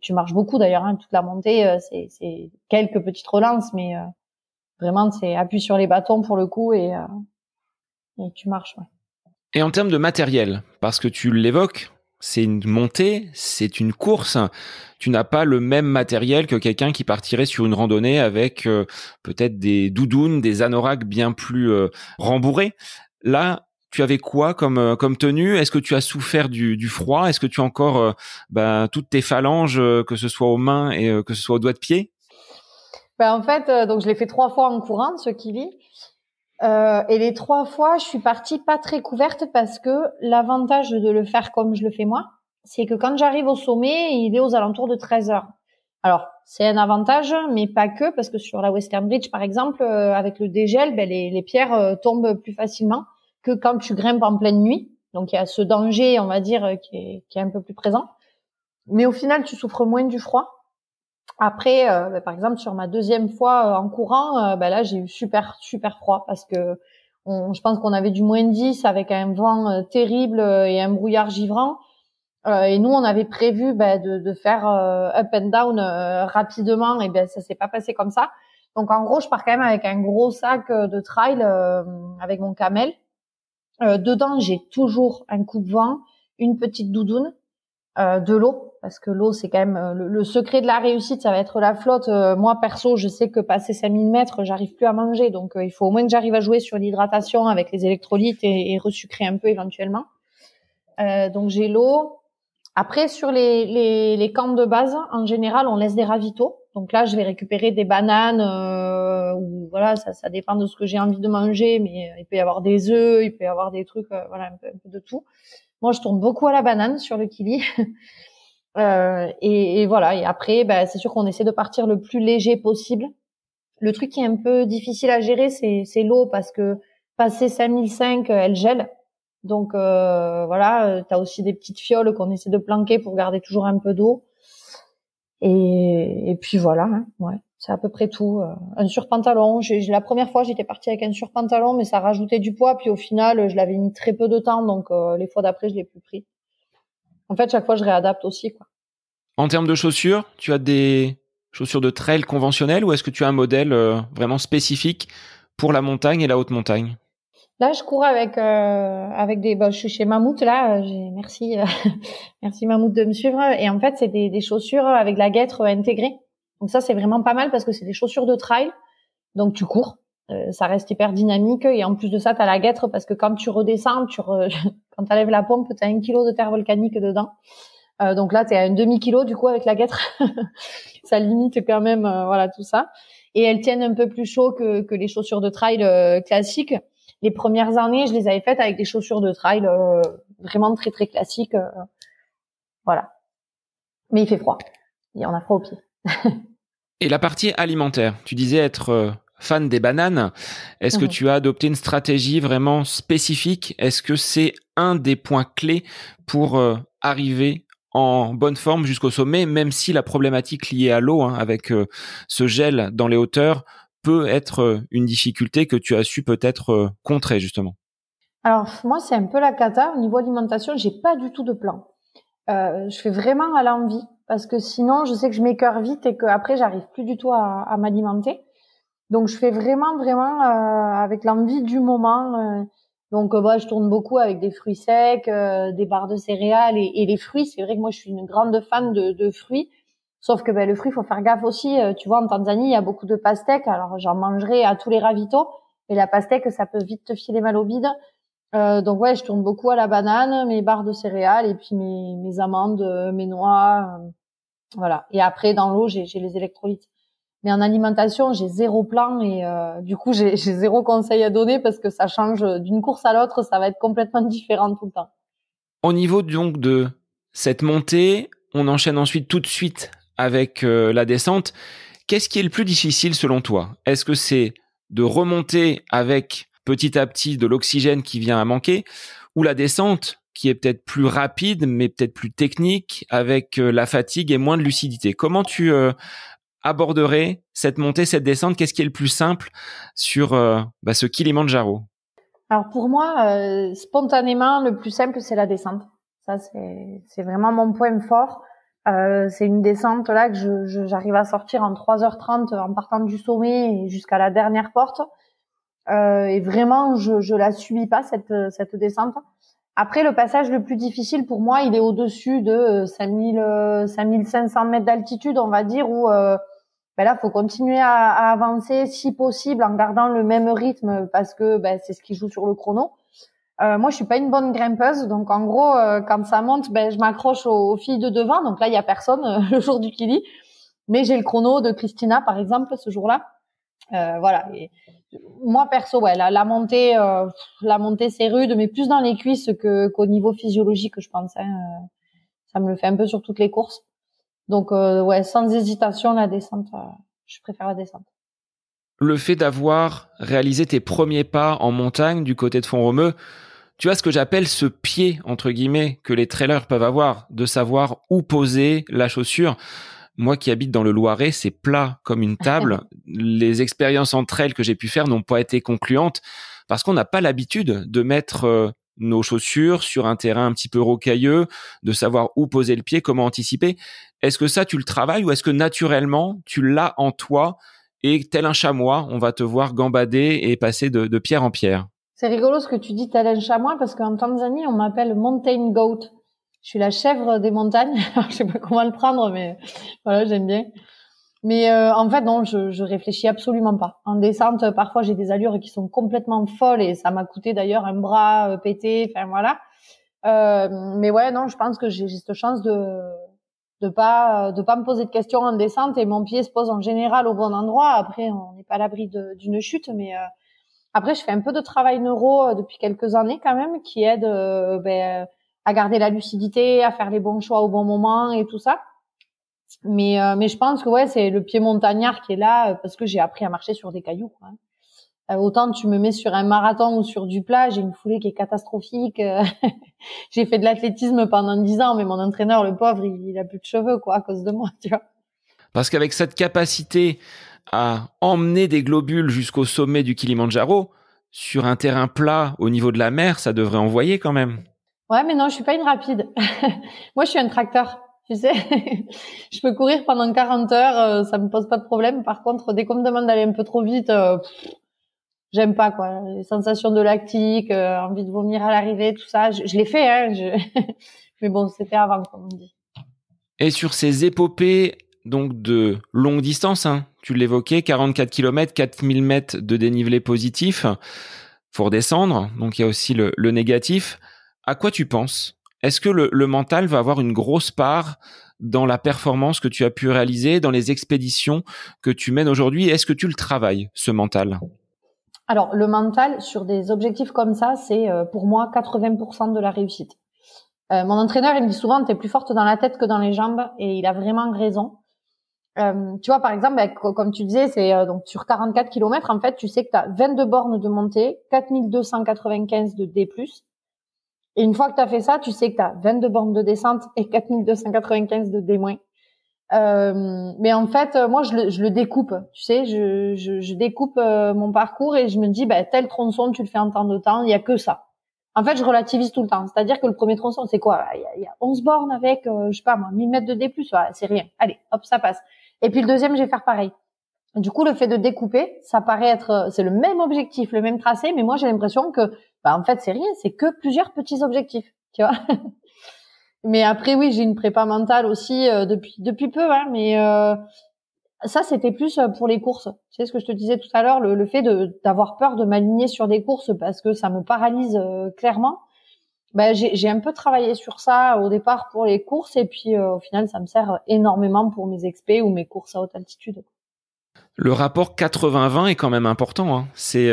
Tu marches beaucoup d'ailleurs. Hein. Toute la montée, c'est quelques petites relances, mais vraiment, c'est appui sur les bâtons pour le coup et tu marches. Ouais. Et en termes de matériel, parce que tu l'évoques, c'est une montée, c'est une course. Tu n'as pas le même matériel que quelqu'un qui partirait sur une randonnée avec peut-être des doudounes, des anoraks bien plus rembourrés. Là, tu avais quoi comme tenue? Est-ce que tu as souffert du froid? Est-ce que tu as encore toutes tes phalanges, que ce soit aux mains et que ce soit aux doigts de pied? En fait, donc je l'ai fait 3 fois en courant, ce Kili. Et les 3 fois, je suis partie pas très couverte parce que l'avantage de le faire comme je le fais moi, c'est que quand j'arrive au sommet, il est aux alentours de 13 heures. Alors, c'est un avantage, mais pas que, parce que sur la Western Bridge, par exemple, avec le dégel, les pierres tombent plus facilement que quand tu grimpes en pleine nuit. Donc, il y a ce danger, on va dire, qui est un peu plus présent. Mais au final, tu souffres moins du froid. Après, par exemple, sur ma 2e fois en courant, là, j'ai eu super froid parce que je pense qu'on avait du -10 avec un vent terrible et un brouillard givrant. Et nous, on avait prévu de faire up and down rapidement, et ça s'est pas passé comme ça. Donc, en gros, je pars quand même avec un gros sac de trail avec mon camel. Dedans, j'ai toujours un coupe-vent, une petite doudoune, de l'eau, parce que l'eau, c'est quand même le secret de la réussite, ça va être la flotte. Moi, perso, je sais que passé 5000 mètres, j'arrive plus à manger, donc il faut au moins que j'arrive à jouer sur l'hydratation avec les électrolytes et resucrer un peu éventuellement. Donc, j'ai l'eau. Après, sur les camps de base, en général, on laisse des ravitaux. Donc là, je vais récupérer des bananes, ou voilà, ça dépend de ce que j'ai envie de manger, mais il peut y avoir des œufs, il peut y avoir des trucs, un peu de tout. Moi, je tourne beaucoup à la banane sur le Kili. Et voilà. Et après, c'est sûr qu'on essaie de partir le plus léger possible. Le truc qui est un peu difficile à gérer, c'est l'eau, parce que passer 5005, elle gèle. Donc t'as aussi des petites fioles qu'on essaie de planquer pour garder toujours un peu d'eau. Et puis voilà, hein, ouais, c'est à peu près tout. Un surpantalon. La première fois, j'étais partie avec un surpantalon, mais ça rajoutait du poids. Puis au final, je l'avais mis très peu de temps, donc les fois d'après, je l'ai plus pris. En fait, chaque fois, je réadapte aussi, quoi. En termes de chaussures, tu as des chaussures de trail conventionnelles ou est-ce que tu as un modèle vraiment spécifique pour la montagne et la haute montagne? Là, je cours avec des. Je suis chez Mammouth là. Merci, merci Mammouth de me suivre. Et en fait, c'est des chaussures avec la guêtre intégrée. Donc ça, c'est vraiment pas mal parce que c'est des chaussures de trail. Donc tu cours, ça reste hyper dynamique. Et en plus de ça, t'as la guêtre parce que quand tu redescends, quand t'enlèves la pompe, t'as 1 kilo de terre volcanique dedans. Donc là, t'es à un demi-kilo du coup avec la guêtre. Ça limite quand même, tout ça. Et elles tiennent un peu plus chaud que les chaussures de trail classiques. Les premières années, je les avais faites avec des chaussures de trail vraiment très très classiques. Voilà. Mais il fait froid. Et on a froid aux pieds. Et la partie alimentaire, tu disais être fan des bananes. Est-ce que tu as adopté une stratégie vraiment spécifique? Est-ce que c'est un des points clés pour arriver en bonne forme jusqu'au sommet, même si la problématique liée à l'eau, avec ce gel dans les hauteurs, peut être une difficulté que tu as su peut-être contrer justement? Alors moi, c'est un peu la cata. Au niveau alimentation, j'ai pas du tout de plan. Je fais vraiment à l'envie parce que sinon, je sais que je m'écœure vite et qu'après, j'arrive plus du tout à m'alimenter. Donc, je fais vraiment avec l'envie du moment. Donc je tourne beaucoup avec des fruits secs, des barres de céréales et les fruits. C'est vrai que moi je suis une grande fan de fruits. Sauf que le fruit, faut faire gaffe aussi. Tu vois, en Tanzanie, il y a beaucoup de pastèques. Alors j'en mangerai à tous les ravitaux. Et la pastèque, ça peut vite te filer mal au bide. Donc je tourne beaucoup à la banane, mes barres de céréales et puis mes amandes, mes noix, voilà. Et après dans l'eau, j'ai les électrolytes. Mais en alimentation, j'ai zéro plan et du coup, j'ai zéro conseil à donner parce que ça change d'une course à l'autre, ça va être complètement différent tout le temps. Au niveau donc de cette montée, on enchaîne ensuite tout de suite avec la descente. Qu'est-ce qui est le plus difficile selon toi? Est-ce que c'est de remonter avec petit à petit de l'oxygène qui vient à manquer, ou la descente qui est peut-être plus rapide mais peut-être plus technique avec la fatigue et moins de lucidité? Comment tu aborderais cette montée, cette descente? Qu'est-ce qui est le plus simple sur ce Kilimandjaro? Alors pour moi, spontanément, le plus simple, c'est la descente. Ça, c'est vraiment mon point fort. C'est une descente là que j'arrive à sortir en 3h30 en partant du sommet et jusqu'à la dernière porte. Et vraiment, je la subis pas cette descente. Après, le passage le plus difficile pour moi, il est au-dessus de 5500 mètres d'altitude, on va dire, où là, faut continuer à avancer si possible en gardant le même rythme parce que c'est ce qui joue sur le chrono. Moi, je suis pas une bonne grimpeuse, donc en gros, quand ça monte, je m'accroche aux filles de devant. Donc là, il y a personne le jour du Kili, mais j'ai le chrono de Christina, par exemple, ce jour-là. Voilà. Et moi, perso, la montée, c'est rude, mais plus dans les cuisses qu'au niveau physiologique, je pense. Ça me le fait un peu sur toutes les courses. Donc, sans hésitation, la descente, je préfère la descente. Le fait d'avoir réalisé tes premiers pas en montagne du côté de Font-Romeu, tu as ce que j'appelle ce pied, entre guillemets, que les trailers peuvent avoir, de savoir où poser la chaussure. Moi qui habite dans le Loiret, c'est plat comme une table. Les expériences en trail que j'ai pu faire n'ont pas été concluantes parce qu'on n'a pas l'habitude de mettre nos chaussures sur un terrain un petit peu rocailleux, de savoir où poser le pied, comment anticiper. Est-ce que ça, tu le travailles ou est-ce que naturellement, tu l'as en toi et tel un chamois, on va te voir gambader et passer de pierre en pierre? C'est rigolo ce que tu dis, tel un chamois, parce qu'en Tanzanie, on m'appelle mountain goat. Je suis la chèvre des montagnes. Je sais pas comment le prendre, mais voilà, j'aime bien. Mais en fait, non, je réfléchis absolument pas. En descente, parfois, j'ai des allures qui sont complètement folles et ça m'a coûté d'ailleurs un bras pété. Enfin voilà. Mais non, je pense que j'ai cette chance de pas me poser de questions en descente et mon pied se pose en général au bon endroit. Après, on n'est pas à l'abri d'une chute, mais après, je fais un peu de travail neuro depuis quelques années quand même, qui aide à garder la lucidité, à faire les bons choix au bon moment et tout ça. Mais je pense que c'est le pied montagnard qui est là parce que j'ai appris à marcher sur des cailloux, quoi. Autant tu me mets sur un marathon ou sur du plat, j'ai une foulée qui est catastrophique. J'ai fait de l'athlétisme pendant 10 ans, mais mon entraîneur, le pauvre, il a plus de cheveux, quoi, à cause de moi, tu vois. Parce qu'avec cette capacité à emmener des globules jusqu'au sommet du Kilimandjaro, sur un terrain plat au niveau de la mer, ça devrait envoyer quand même. Ouais, mais non, je suis pas une rapide. Moi, je suis un tracteur, tu sais. Je peux courir pendant 40 heures, ça me pose pas de problème. Par contre, dès qu'on me demande d'aller un peu trop vite, j'aime pas, quoi. Les sensations de lactique, envie de vomir à l'arrivée, tout ça. Je l'ai fait, hein. Mais bon, c'était avant, comme on dit. Et sur ces épopées donc de longue distance, hein, tu l'évoquais, 44 km, 4000 mètres de dénivelé positif, faut redescendre, donc il y a aussi le négatif. À quoi tu penses? Est-ce que le mental va avoir une grosse part dans la performance que tu as pu réaliser, dans les expéditions que tu mènes aujourd'hui? Est-ce que tu le travailles, ce mental? Alors, le mental, sur des objectifs comme ça, c'est pour moi 80% de la réussite. Mon entraîneur, il me dit souvent, t'es plus forte dans la tête que dans les jambes, et il a vraiment raison. Tu vois, par exemple, comme tu disais, c'est donc sur 44 km, en fait, tu sais que tu as 22 bornes de montée, 4295 de D+. Et une fois que tu as fait ça, tu sais que tu as 22 bornes de descente et 4295 de D-. Mais en fait, moi, je le découpe. Tu sais, je découpe mon parcours et je me dis, tel tronçon, tu le fais en temps de temps, il y a que ça. En fait, je relativise tout le temps. C'est-à-dire que le premier tronçon, c'est quoi? Il y a 11 bornes avec, je sais pas moi, 1000 mètres de D+. Ouais, c'est rien. Allez, hop, ça passe. Et puis le deuxième, je vais faire pareil. Du coup, le fait de découper, ça paraît être, c'est le même objectif, le même tracé, mais moi j'ai l'impression que, en fait, c'est rien, c'est que plusieurs petits objectifs, tu vois. Mais après, oui, j'ai une prépa mentale aussi depuis peu, hein, mais ça, c'était plus pour les courses. Tu sais ce que je te disais tout à l'heure, le fait d'avoir peur de m'aligner sur des courses parce que ça me paralyse clairement. J'ai un peu travaillé sur ça au départ pour les courses et puis au final, ça me sert énormément pour mes expés ou mes courses à haute altitude. Le rapport 80-20 est quand même important, hein. C'est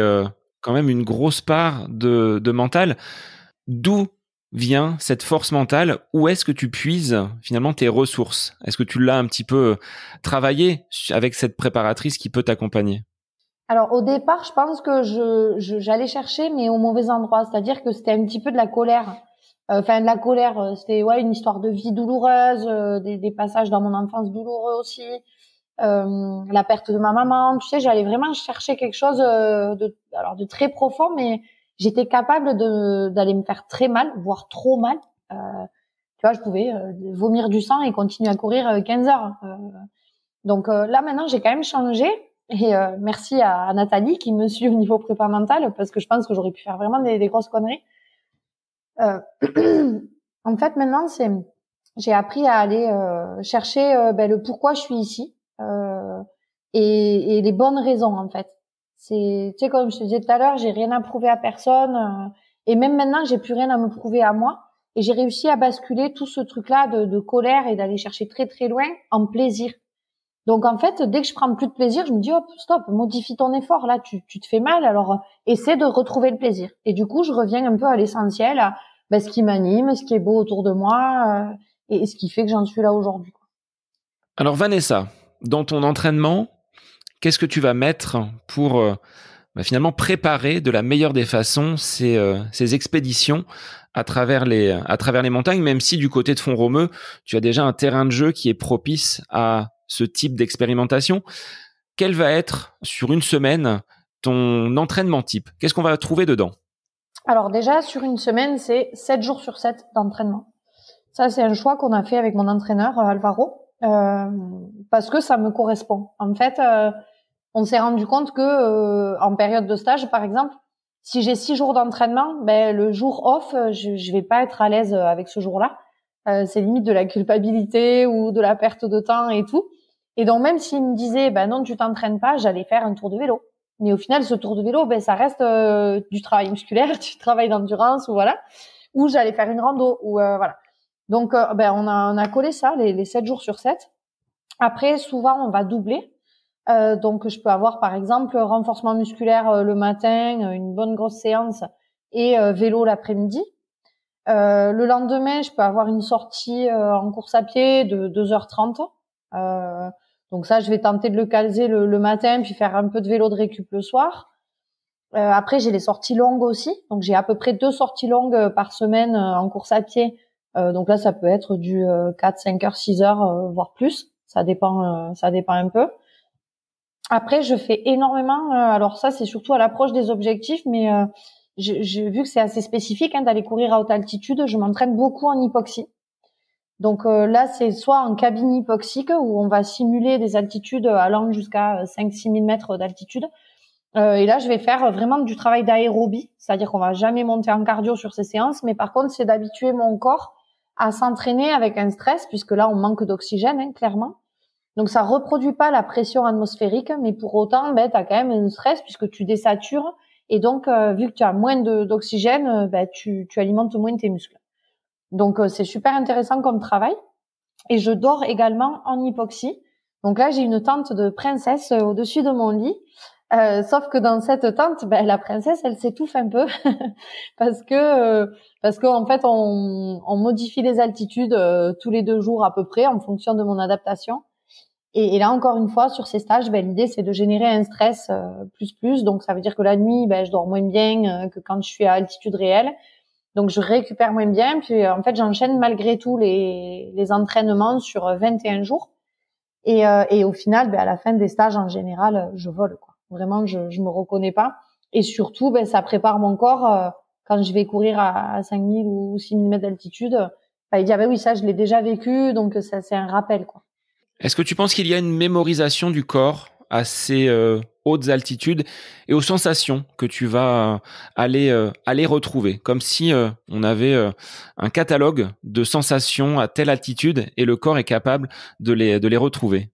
quand même une grosse part de mental. D'où vient cette force mentale? Où est-ce que tu puises finalement tes ressources? Est-ce que tu l'as un petit peu travaillé avec cette préparatrice qui peut t'accompagner? Alors au départ, je pense que j'allais chercher, mais au mauvais endroit. C'est-à-dire que c'était un petit peu de la colère. De la colère. C'était une histoire de vie douloureuse, des passages dans mon enfance douloureux aussi. La perte de ma maman, tu sais, j'allais vraiment chercher quelque chose de très profond, mais j'étais capable d'aller me faire très mal, voire trop mal. Tu vois, je pouvais vomir du sang et continuer à courir 15 heures. Donc là, maintenant, j'ai quand même changé. Et merci à Nathalie qui me suit au niveau prépa mental parce que je pense que j'aurais pu faire vraiment des grosses conneries. Euh, En fait, maintenant, j'ai appris à aller chercher le pourquoi je suis ici et les bonnes raisons en fait. Tu sais, comme je te disais tout à l'heure, j'ai rien à prouver à personne et même maintenant, j'ai plus rien à me prouver à moi. Et j'ai réussi à basculer tout ce truc-là de colère et d'aller chercher très très loin en plaisir. Donc en fait, dès que je prends plus de plaisir, je me dis hop, stop, modifie ton effort. Là, tu te fais mal, alors essaie de retrouver le plaisir. Et du coup, je reviens un peu à l'essentiel, à ce qui m'anime, ce qui est beau autour de moi et ce qui fait que j'en suis là aujourd'hui. Alors Vanessa, dans ton entraînement, qu'est-ce que tu vas mettre pour finalement préparer de la meilleure des façons ces expéditions à travers les montagnes, même si du côté de Font-Romeu, tu as déjà un terrain de jeu qui est propice à ce type d'expérimentation. Quel va être, sur une semaine, ton entraînement type? Qu'est-ce qu'on va trouver dedans? Alors déjà, sur une semaine, c'est 7 jours sur 7 d'entraînement. Ça, c'est un choix qu'on a fait avec mon entraîneur, Alvaro, parce que ça me correspond. En fait, on s'est rendu compte que en période de stage, par exemple, si j'ai 6 jours d'entraînement, le jour off, je vais pas être à l'aise avec ce jour-là. C'est limite de la culpabilité ou de la perte de temps et tout. Et donc même s'il me disait non, tu t'entraînes pas, j'allais faire un tour de vélo. Mais au final, ce tour de vélo, ça reste du travail musculaire, du travail d'endurance ou voilà. Ou j'allais faire une rando ou voilà. Donc on a collé ça les 7 jours sur 7. Après, souvent on va doubler. Donc je peux avoir par exemple renforcement musculaire le matin, une bonne grosse séance et vélo l'après-midi. Le lendemain, je peux avoir une sortie en course à pied de 2h30. Donc ça, je vais tenter de le caser le matin, puis faire un peu de vélo de récup le soir. Après, j'ai les sorties longues aussi. Donc j'ai à peu près 2 sorties longues par semaine en course à pied. Donc là, ça peut être du 4, 5 heures, 6 heures, voire plus. Ça dépend un peu. Après, je fais énormément. Alors ça, c'est surtout à l'approche des objectifs, mais j'ai vu que c'est assez spécifique d'aller courir à haute altitude. Je m'entraîne beaucoup en hypoxie. Donc là, c'est soit en cabine hypoxique où on va simuler des altitudes allant jusqu'à 5-6 000 mètres d'altitude. Et là, je vais faire vraiment du travail d'aérobie, c'est-à-dire qu'on va jamais monter en cardio sur ces séances, mais par contre, c'est d'habituer mon corps à s'entraîner avec un stress, puisque là, on manque d'oxygène, clairement. Donc, ça reproduit pas la pression atmosphérique, mais pour autant, t'as quand même un stress puisque tu désatures. Et donc, vu que tu as moins d'oxygène, tu alimentes moins tes muscles. Donc, c'est super intéressant comme travail. Et je dors également en hypoxie. Donc là, j'ai une tente de princesse au-dessus de mon lit. Sauf que dans cette tente, la princesse, elle s'étouffe un peu parce que en fait, on modifie les altitudes tous les 2 jours à peu près en fonction de mon adaptation. Et là, encore une fois, sur ces stages, l'idée, c'est de générer un stress plus. Donc, ça veut dire que la nuit, je dors moins bien que quand je suis à altitude réelle. Donc, je récupère moins bien. Puis, en fait, j'enchaîne malgré tout les entraînements sur 21 jours. Et au final, à la fin des stages, en général, je vole, quoi. Vraiment, je me reconnais pas. Et surtout, ça prépare mon corps quand je vais courir à 5000 ou 6000 mètres d'altitude. Il dit, oui, ça, je l'ai déjà vécu. Donc, ça, c'est un rappel, quoi. Est-ce que tu penses qu'il y a une mémorisation du corps à ces hautes altitudes et aux sensations que tu vas aller retrouver, comme si on avait un catalogue de sensations à telle altitude et le corps est capable de les retrouver.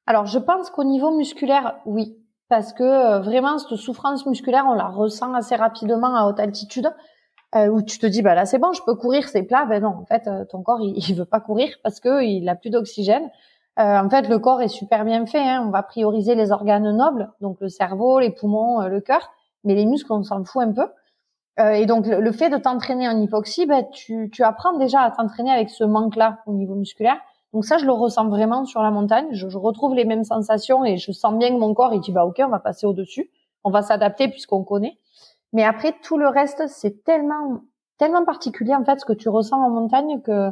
Alors, je pense qu'au niveau musculaire, oui, parce que vraiment, cette souffrance musculaire, on la ressent assez rapidement à haute altitude, où tu te dis, bah là, c'est bon, je peux courir, c'est plat. Ben non, en fait, ton corps, il veut pas courir parce que il a plus d'oxygène. En fait, le corps est super bien fait, hein. On va prioriser les organes nobles, donc le cerveau, les poumons, le cœur, mais les muscles, on s'en fout un peu. Et donc, le fait de t'entraîner en hypoxie, ben, tu apprends déjà à t'entraîner avec ce manque-là au niveau musculaire. Donc ça, je le ressens vraiment sur la montagne. Je retrouve les mêmes sensations et je sens bien que mon corps, il dit, bah ok, on va passer au-dessus. On va s'adapter puisqu'on connaît. Mais après, tout le reste, c'est tellement particulier, en fait, ce que tu ressens en montagne que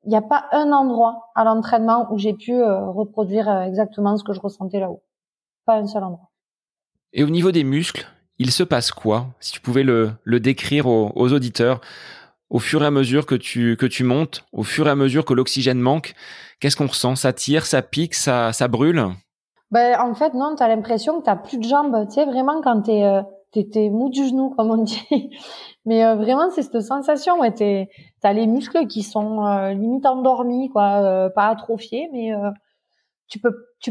il n'y a pas un endroit à l'entraînement où j'ai pu reproduire exactement ce que je ressentais là-haut. Pas un seul endroit. Et au niveau des muscles, il se passe quoi? Si tu pouvais le décrire aux auditeurs, au fur et à mesure que tu montes, au fur et à mesure que l'oxygène manque, qu'est-ce qu'on ressent? Ça tire, ça pique, ça brûle? Ben, en fait, non, t'as l'impression que t'as plus de jambes. Tu sais, vraiment, quand t'es mou du genou, comme on dit. Mais vraiment, c'est cette sensation, ouais, t'as les muscles qui sont limite endormis, quoi, pas atrophiés, mais tu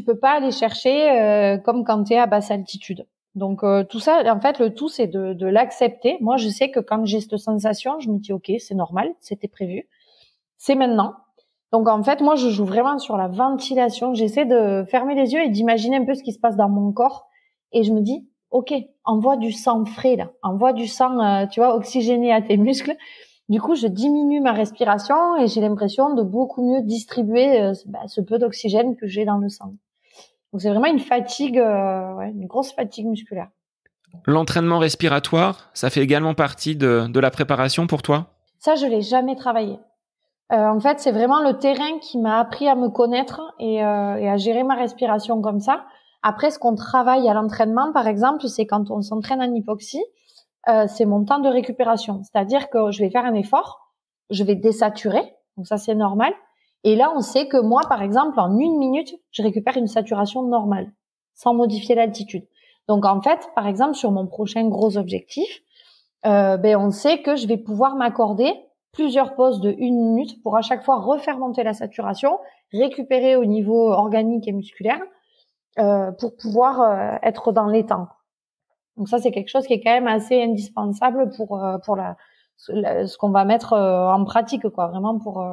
peux pas aller chercher comme quand t'es à basse altitude. Donc tout ça, en fait, le tout, c'est de l'accepter. Moi, je sais que quand j'ai cette sensation, je me dis, ok, c'est normal, c'était prévu, c'est maintenant. Donc en fait, moi, je joue vraiment sur la ventilation. J'essaie de fermer les yeux et d'imaginer un peu ce qui se passe dans mon corps. Et je me dis, ok, envoie du sang frais là, envoie du sang, tu vois, oxygéné à tes muscles. Du coup, je diminue ma respiration et j'ai l'impression de beaucoup mieux distribuer ce peu d'oxygène que j'ai dans le sang. Donc c'est vraiment une fatigue, une grosse fatigue musculaire. L'entraînement respiratoire, ça fait également partie de la préparation pour toi? Ça, je l'ai jamais travaillé. En fait, c'est vraiment le terrain qui m'a appris à me connaître et à gérer ma respiration comme ça. Après, ce qu'on travaille à l'entraînement, par exemple, c'est quand on s'entraîne en hypoxie, c'est mon temps de récupération. C'est-à-dire que je vais faire un effort, je vais désaturer, donc ça c'est normal. Et là, on sait que moi, par exemple, en 1 minute, je récupère une saturation normale, sans modifier l'altitude. Donc en fait, par exemple, sur mon prochain gros objectif, on sait que je vais pouvoir m'accorder plusieurs pauses de 1 minute pour à chaque fois refaire monter la saturation, récupérer au niveau organique et musculaire, pour pouvoir être dans les temps. Donc ça, c'est quelque chose qui est quand même assez indispensable pour ce qu'on va mettre en pratique, quoi, vraiment pour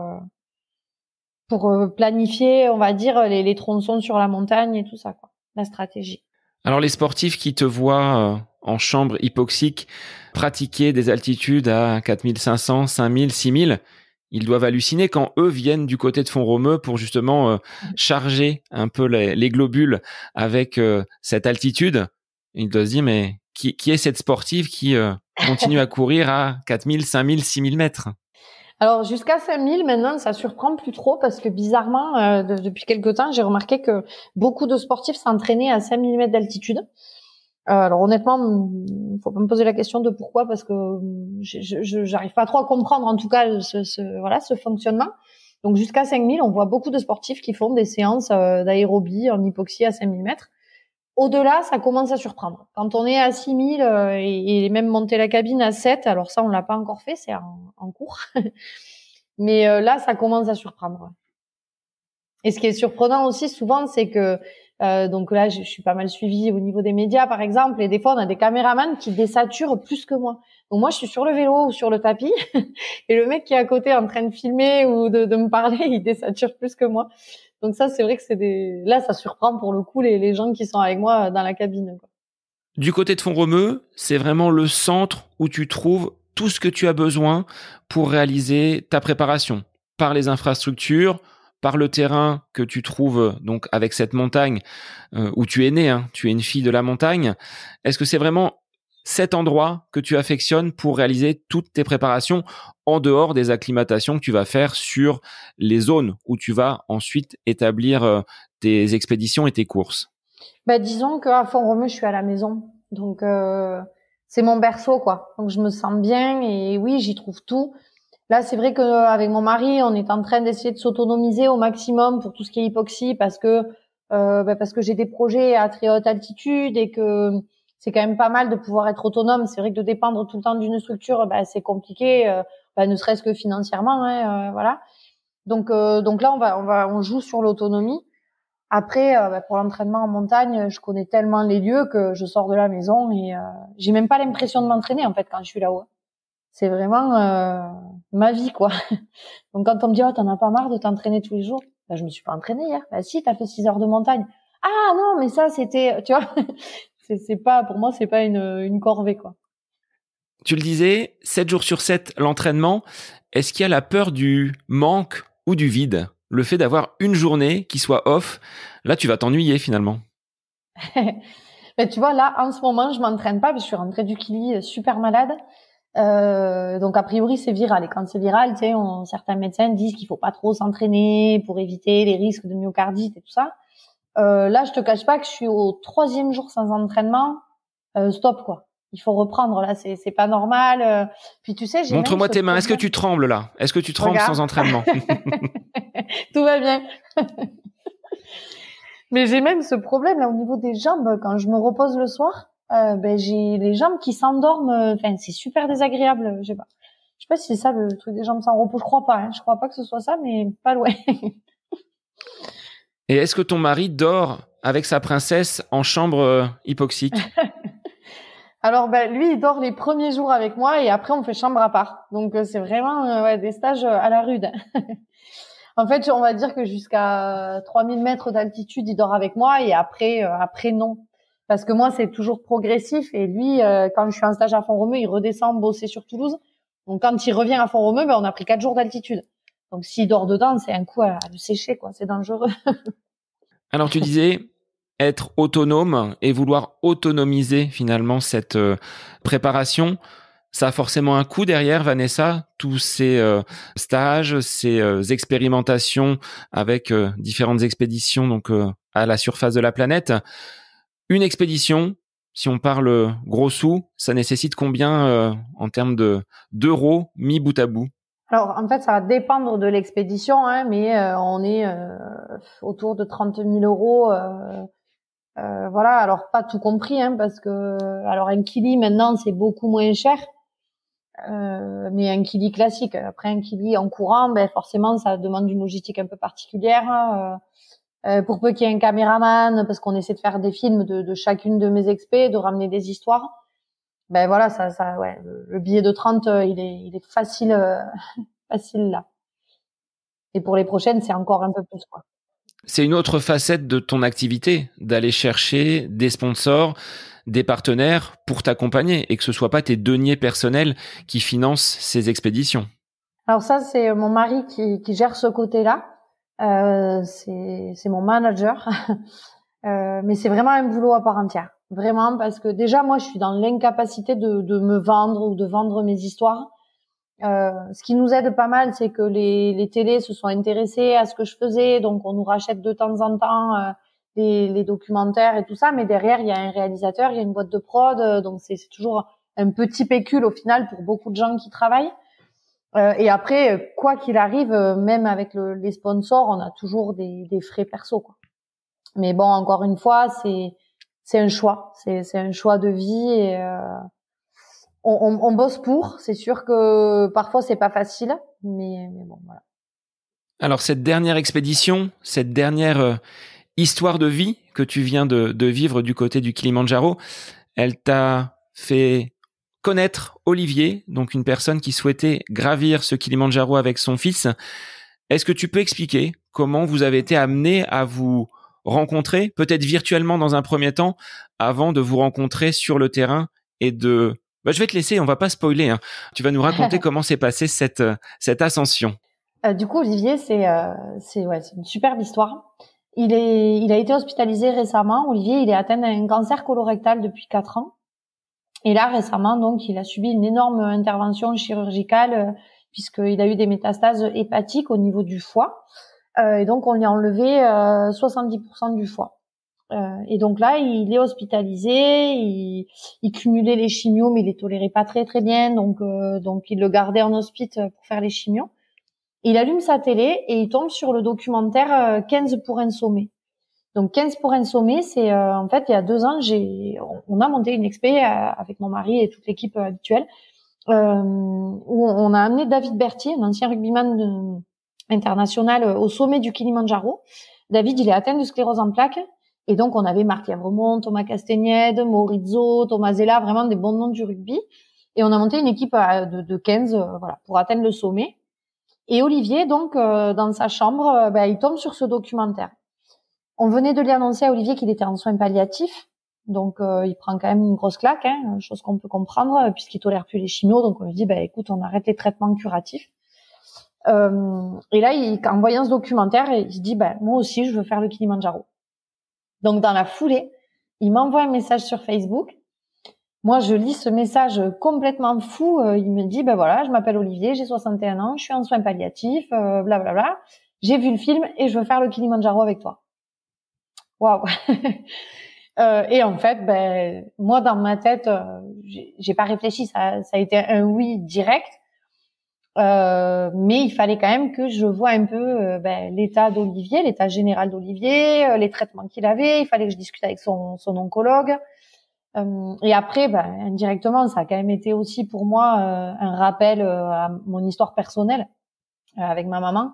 planifier, on va dire, les tronçons sur la montagne et tout ça, quoi, la stratégie. Alors les sportifs qui te voient en chambre hypoxique pratiquer des altitudes à 4500, 5000, 6000, ils doivent halluciner quand eux viennent du côté de Font-Romeu pour justement charger un peu les globules avec cette altitude. Ils doivent se dire, mais qui est cette sportive qui continue à courir à 4000, 5000, 6000 mètres? Alors jusqu'à 5000 maintenant, ça surprend plus trop parce que bizarrement, depuis quelque temps, j'ai remarqué que beaucoup de sportifs s'entraînaient à 5000 mètres d'altitude. Alors honnêtement, faut pas me poser la question de pourquoi parce que j'arrive pas trop à comprendre en tout cas ce fonctionnement. Donc jusqu'à 5000, on voit beaucoup de sportifs qui font des séances d'aérobie en hypoxie à 5000 mètres. Au-delà, ça commence à surprendre. Quand on est à 6000 et même monter la cabine à 7, alors ça on l'a pas encore fait, c'est en cours. Mais là, ça commence à surprendre. Et ce qui est surprenant aussi souvent, c'est que donc là, je suis pas mal suivie au niveau des médias, par exemple, et des fois, on a des caméramans qui désaturent plus que moi. Donc moi, je suis sur le vélo ou sur le tapis, et le mec qui est à côté en train de filmer ou de me parler, il désature plus que moi. Donc ça, c'est vrai que là, ça surprend pour le coup les gens qui sont avec moi dans la cabine, quoi. Du côté de Font-Romeu, c'est vraiment le centre où tu trouves tout ce que tu as besoin pour réaliser ta préparation, par les infrastructures, par le terrain que tu trouves donc avec cette montagne où tu es né, hein, tu es une fille de la montagne. Est-ce que c'est vraiment cet endroit que tu affectionnes pour réaliser toutes tes préparations en dehors des acclimatations que tu vas faire sur les zones où tu vas ensuite établir tes expéditions et tes courses? Disons qu'à Font-Romeu, je suis à la maison. Donc, c'est mon berceau, quoi. Donc, je me sens bien et oui, j'y trouve tout. Là, c'est vrai qu'avec mon mari, on est en train d'essayer de s'autonomiser au maximum pour tout ce qui est hypoxie parce que parce que j'ai des projets à très haute altitude et que c'est quand même pas mal de pouvoir être autonome. C'est vrai que de dépendre tout le temps d'une structure, c'est compliqué, ne serait-ce que financièrement, hein, voilà. Donc là, on joue sur l'autonomie. Après, pour l'entraînement en montagne, je connais tellement les lieux que je sors de la maison et j'ai même pas l'impression de m'entraîner en fait quand je suis là-haut. C'est vraiment ma vie, quoi. Donc quand on me dit t'en as pas marre de t'entraîner tous les jours, je me suis pas entraînée hier. Si, t'as fait 6 heures de montagne. Ah non, mais ça c'était, tu vois, c'est pas, pour moi c'est pas une corvée, quoi. Tu le disais, 7 jours sur 7, l'entraînement. Est-ce qu'il y a la peur du manque ou du vide? Le fait d'avoir une journée qui soit off, là tu vas t'ennuyer finalement. Mais tu vois, là en ce moment je m'entraîne pas parce que je suis rentrée du Kili super malade. Donc a priori c'est viral, et quand c'est viral, tu sais, certains médecins disent qu'il faut pas trop s'entraîner pour éviter les risques de myocardite et tout ça. Là je te cache pas que je suis au 3e jour sans entraînement. Stop, quoi. Il faut reprendre, là, c'est pas normal. Puis tu sais, j'ai Montre-moi tes mains. Est-ce que tu trembles là? Est-ce que tu trembles sans entraînement? Tout va bien. Mais j'ai même ce problème là au niveau des jambes. Quand je me repose le soir, j'ai les jambes qui s'endorment. Enfin, c'est super désagréable. Je sais pas si c'est ça le truc des jambes sans repos. Je crois pas. Hein. Je crois pas que ce soit ça, mais pas loin. Et est-ce que ton mari dort avec sa princesse en chambre hypoxique? Alors lui, il dort les premiers jours avec moi et après on fait chambre à part. Donc c'est vraiment des stages à la rude. En fait, on va dire que jusqu'à 3000 mètres d'altitude, il dort avec moi et après non. Parce que moi, c'est toujours progressif et lui, quand je suis en stage à Font-Romeu, il redescend bosser sur Toulouse. Donc quand il revient à Font-Romeu, on a pris 4 jours d'altitude. Donc s'il dort dedans, c'est un coup à le sécher, quoi. C'est dangereux. Alors tu disais être autonome et vouloir autonomiser finalement cette préparation. Ça a forcément un coût derrière, Vanessa, tous ces stages, ces expérimentations avec différentes expéditions donc à la surface de la planète. Une expédition, si on parle gros sous, ça nécessite combien en termes d'euros mis bout à bout? Alors en fait, ça va dépendre de l'expédition, hein, mais on est autour de 30 000 euros. Voilà, alors pas tout compris, hein, parce que alors un Kili maintenant c'est beaucoup moins cher. Mais un Kili classique. Après un Kili en courant, forcément ça demande une logistique un peu particulière. Pour peu qu'il y ait un caméraman, parce qu'on essaie de faire des films de chacune de mes expés, de ramener des histoires. Voilà, le billet de 30, il est facile, facile là. Et pour les prochaines, c'est encore un peu plus, quoi. C'est une autre facette de ton activité, d'aller chercher des sponsors, des partenaires pour t'accompagner et que ce soit pas tes deniers personnels qui financent ces expéditions. Alors ça, c'est mon mari qui gère ce côté-là. C'est mon manager. Mais c'est vraiment un boulot à part entière. Vraiment, parce que déjà, moi, je suis dans l'incapacité de me vendre ou de vendre mes histoires. Ce qui nous aide pas mal, c'est que les télés se sont intéressés à ce que je faisais, donc on nous rachète de temps en temps les documentaires et tout ça, mais derrière il y a un réalisateur, il y a une boîte de prod, donc c'est toujours un petit pécule au final pour beaucoup de gens qui travaillent. Et après, quoi qu'il arrive, même avec les sponsors, on a toujours des frais perso, quoi. Mais bon, encore une fois, c'est un choix, c'est un choix de vie et on bosse pour. C'est sûr que parfois c'est pas facile, mais bon, voilà. Alors cette dernière expédition, cette dernière histoire de vie que tu viens de vivre du côté du Kilimandjaro, elle t'a fait connaître Olivier, donc une personne qui souhaitait gravir ce Kilimandjaro avec son fils. Est-ce que tu peux expliquer comment vous avez été amené à vous rencontrer, peut-être virtuellement dans un premier temps, avant de vous rencontrer sur le terrain et de... je vais te laisser, on va pas spoiler, hein. Tu vas nous raconter comment s'est passée cette ascension. Du coup, Olivier, c'est une superbe histoire. Il a été hospitalisé récemment. Olivier, il est atteint d'un cancer colorectal depuis 4 ans. Et là, récemment, donc, il a subi une énorme intervention chirurgicale puisqu'il a eu des métastases hépatiques au niveau du foie. Et donc, on lui a enlevé 70% du foie. Et donc là, il est hospitalisé. Il cumulait les chimios, mais il les tolérait pas très très bien. Donc il le gardait en hospice pour faire les chimios. Il allume sa télé et il tombe sur le documentaire 15 pour un sommet. Donc 15 pour un sommet, c'est en fait il y a 2 ans, on a monté une expé avec mon mari et toute l'équipe habituelle, où on a amené David Berthier, un ancien rugbyman international, au sommet du Kilimandjaro. David, il est atteint de sclérose en plaques, et donc on avait Marc Yavremont, Thomas Castagnède, Maurizio, Thomas Zella, vraiment des bons noms du rugby, et on a monté une équipe de 15 voilà, pour atteindre le sommet. Et Olivier, donc dans sa chambre, il tombe sur ce documentaire. On venait de lui annoncer à Olivier qu'il était en soins palliatifs, donc il prend quand même une grosse claque, chose qu'on peut comprendre, puisqu'il tolère plus les chimios. Donc on lui dit, écoute, on arrête les traitements curatifs. Et là, en voyant ce documentaire, il se dit, moi aussi, je veux faire le Kilimandjaro. Donc dans la foulée, il m'envoie un message sur Facebook. Moi, je lis ce message complètement fou. Il me dit, voilà, je m'appelle Olivier, j'ai 61 ans, je suis en soins palliatifs, blablabla. J'ai vu le film et je veux faire le Kilimandjaro avec toi. Waouh. Et en fait, moi dans ma tête, j'ai pas réfléchi, ça a été un oui direct. Mais il fallait quand même que je vois un peu l'état d'Olivier, l'état général d'Olivier, les traitements qu'il avait. Il fallait que je discute avec son oncologue. Et après, indirectement, ça a quand même été aussi pour moi un rappel à mon histoire personnelle avec ma maman.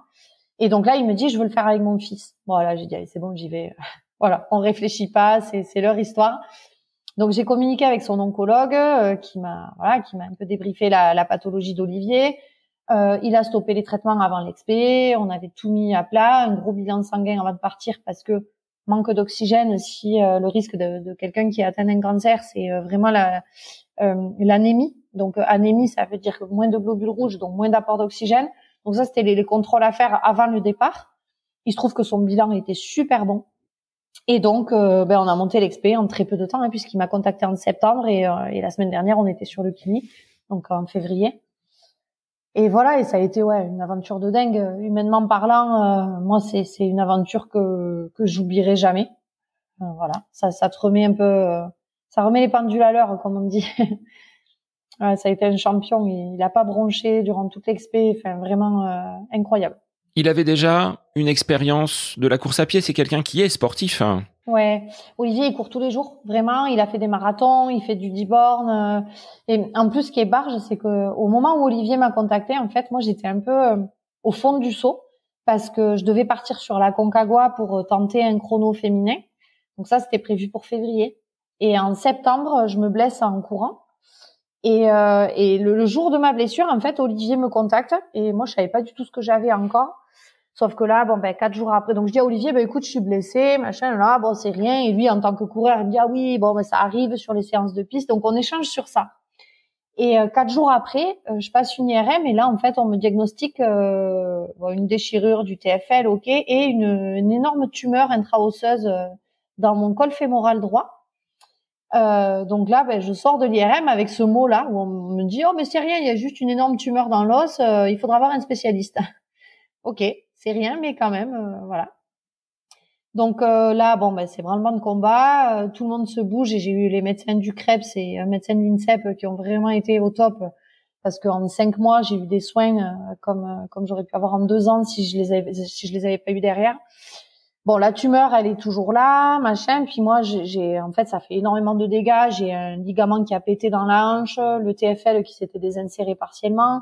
Et donc là, il me dit, je veux le faire avec mon fils. Voilà, j'ai dit, allez, c'est bon, j'y vais. Voilà, on réfléchit pas, c'est leur histoire. Donc j'ai communiqué avec son oncologue qui m'a un peu débriefé la pathologie d'Olivier. Il a stoppé les traitements avant l'expé, on avait tout mis à plat, un gros bilan sanguin avant de partir parce que manque d'oxygène, si le risque de quelqu'un qui a atteint un cancer, c'est vraiment l'anémie. Donc anémie, ça veut dire moins de globules rouges, donc moins d'apport d'oxygène. Donc ça, c'était les contrôles à faire avant le départ. Il se trouve que son bilan était super bon. Et donc, on a monté l'expé en très peu de temps, puisqu'il m'a contacté en septembre et la semaine dernière, on était sur le Kini, donc en février. Et voilà, et ça a été une aventure de dingue. Humainement parlant, moi, c'est une aventure que j'oublierai jamais. Voilà, ça te remet un peu, ça remet les pendules à l'heure, comme on dit. Ouais, ça a été un champion. Il a pas bronché durant toute l'expé. Enfin, vraiment incroyable. Il avait déjà une expérience de la course à pied. C'est quelqu'un qui est sportif. Ouais, Olivier, il court tous les jours, vraiment. Il a fait des marathons, il fait du 10 bornes. Et en plus, ce qui est barge, c'est que au moment où Olivier m'a contacté, en fait, moi, j'étais un peu au fond du seau parce que je devais partir sur la Concagua pour tenter un chrono féminin. Donc ça, c'était prévu pour février. Et en septembre, je me blesse en courant. Et le jour de ma blessure, en fait, Olivier me contacte et moi, je savais pas du tout ce que j'avais encore. Sauf que là, 4 jours après, donc je dis à Olivier, écoute, je suis blessée, machin, là, c'est rien. Et lui, en tant que coureur, il me dit, ah oui, ça arrive sur les séances de piste. Donc on échange sur ça. Et 4 jours après, je passe une IRM et là, en fait, on me diagnostique une déchirure du TFL, ok, et une énorme tumeur intra-osseuse dans mon col fémoral droit. Donc là, je sors de l'IRM avec ce mot-là où on me dit, oh mais c'est rien, il y a juste une énorme tumeur dans l'os, il faudra voir un spécialiste. Ok, c'est rien, mais quand même, voilà. Donc là, c'est branle-bas de combat, tout le monde se bouge et j'ai eu les médecins du CREPS et un médecin de l'INSEP qui ont vraiment été au top parce qu'en 5 mois, j'ai eu des soins comme j'aurais pu avoir en 2 ans si je les avais pas eu derrière. Bon, la tumeur, elle est toujours là, machin. Puis moi, en fait, ça fait énormément de dégâts. J'ai un ligament qui a pété dans la hanche, le TFL qui s'était désinséré partiellement.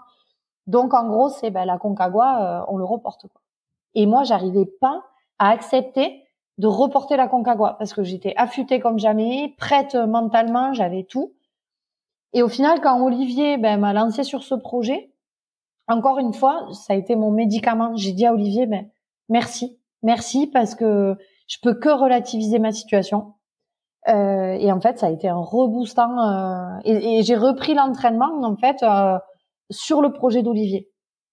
Donc, en gros, c'est la Concagua, on le reporte, quoi. Et moi, j'arrivais pas à accepter de reporter la Concagua parce que j'étais affûtée comme jamais, prête mentalement, j'avais tout. Et au final, quand Olivier m'a lancé sur ce projet, encore une fois, ça a été mon médicament. J'ai dit à Olivier, merci parce que je peux que relativiser ma situation. Et en fait, ça a été un reboostant. Et j'ai repris l'entraînement en fait sur le projet d'Olivier.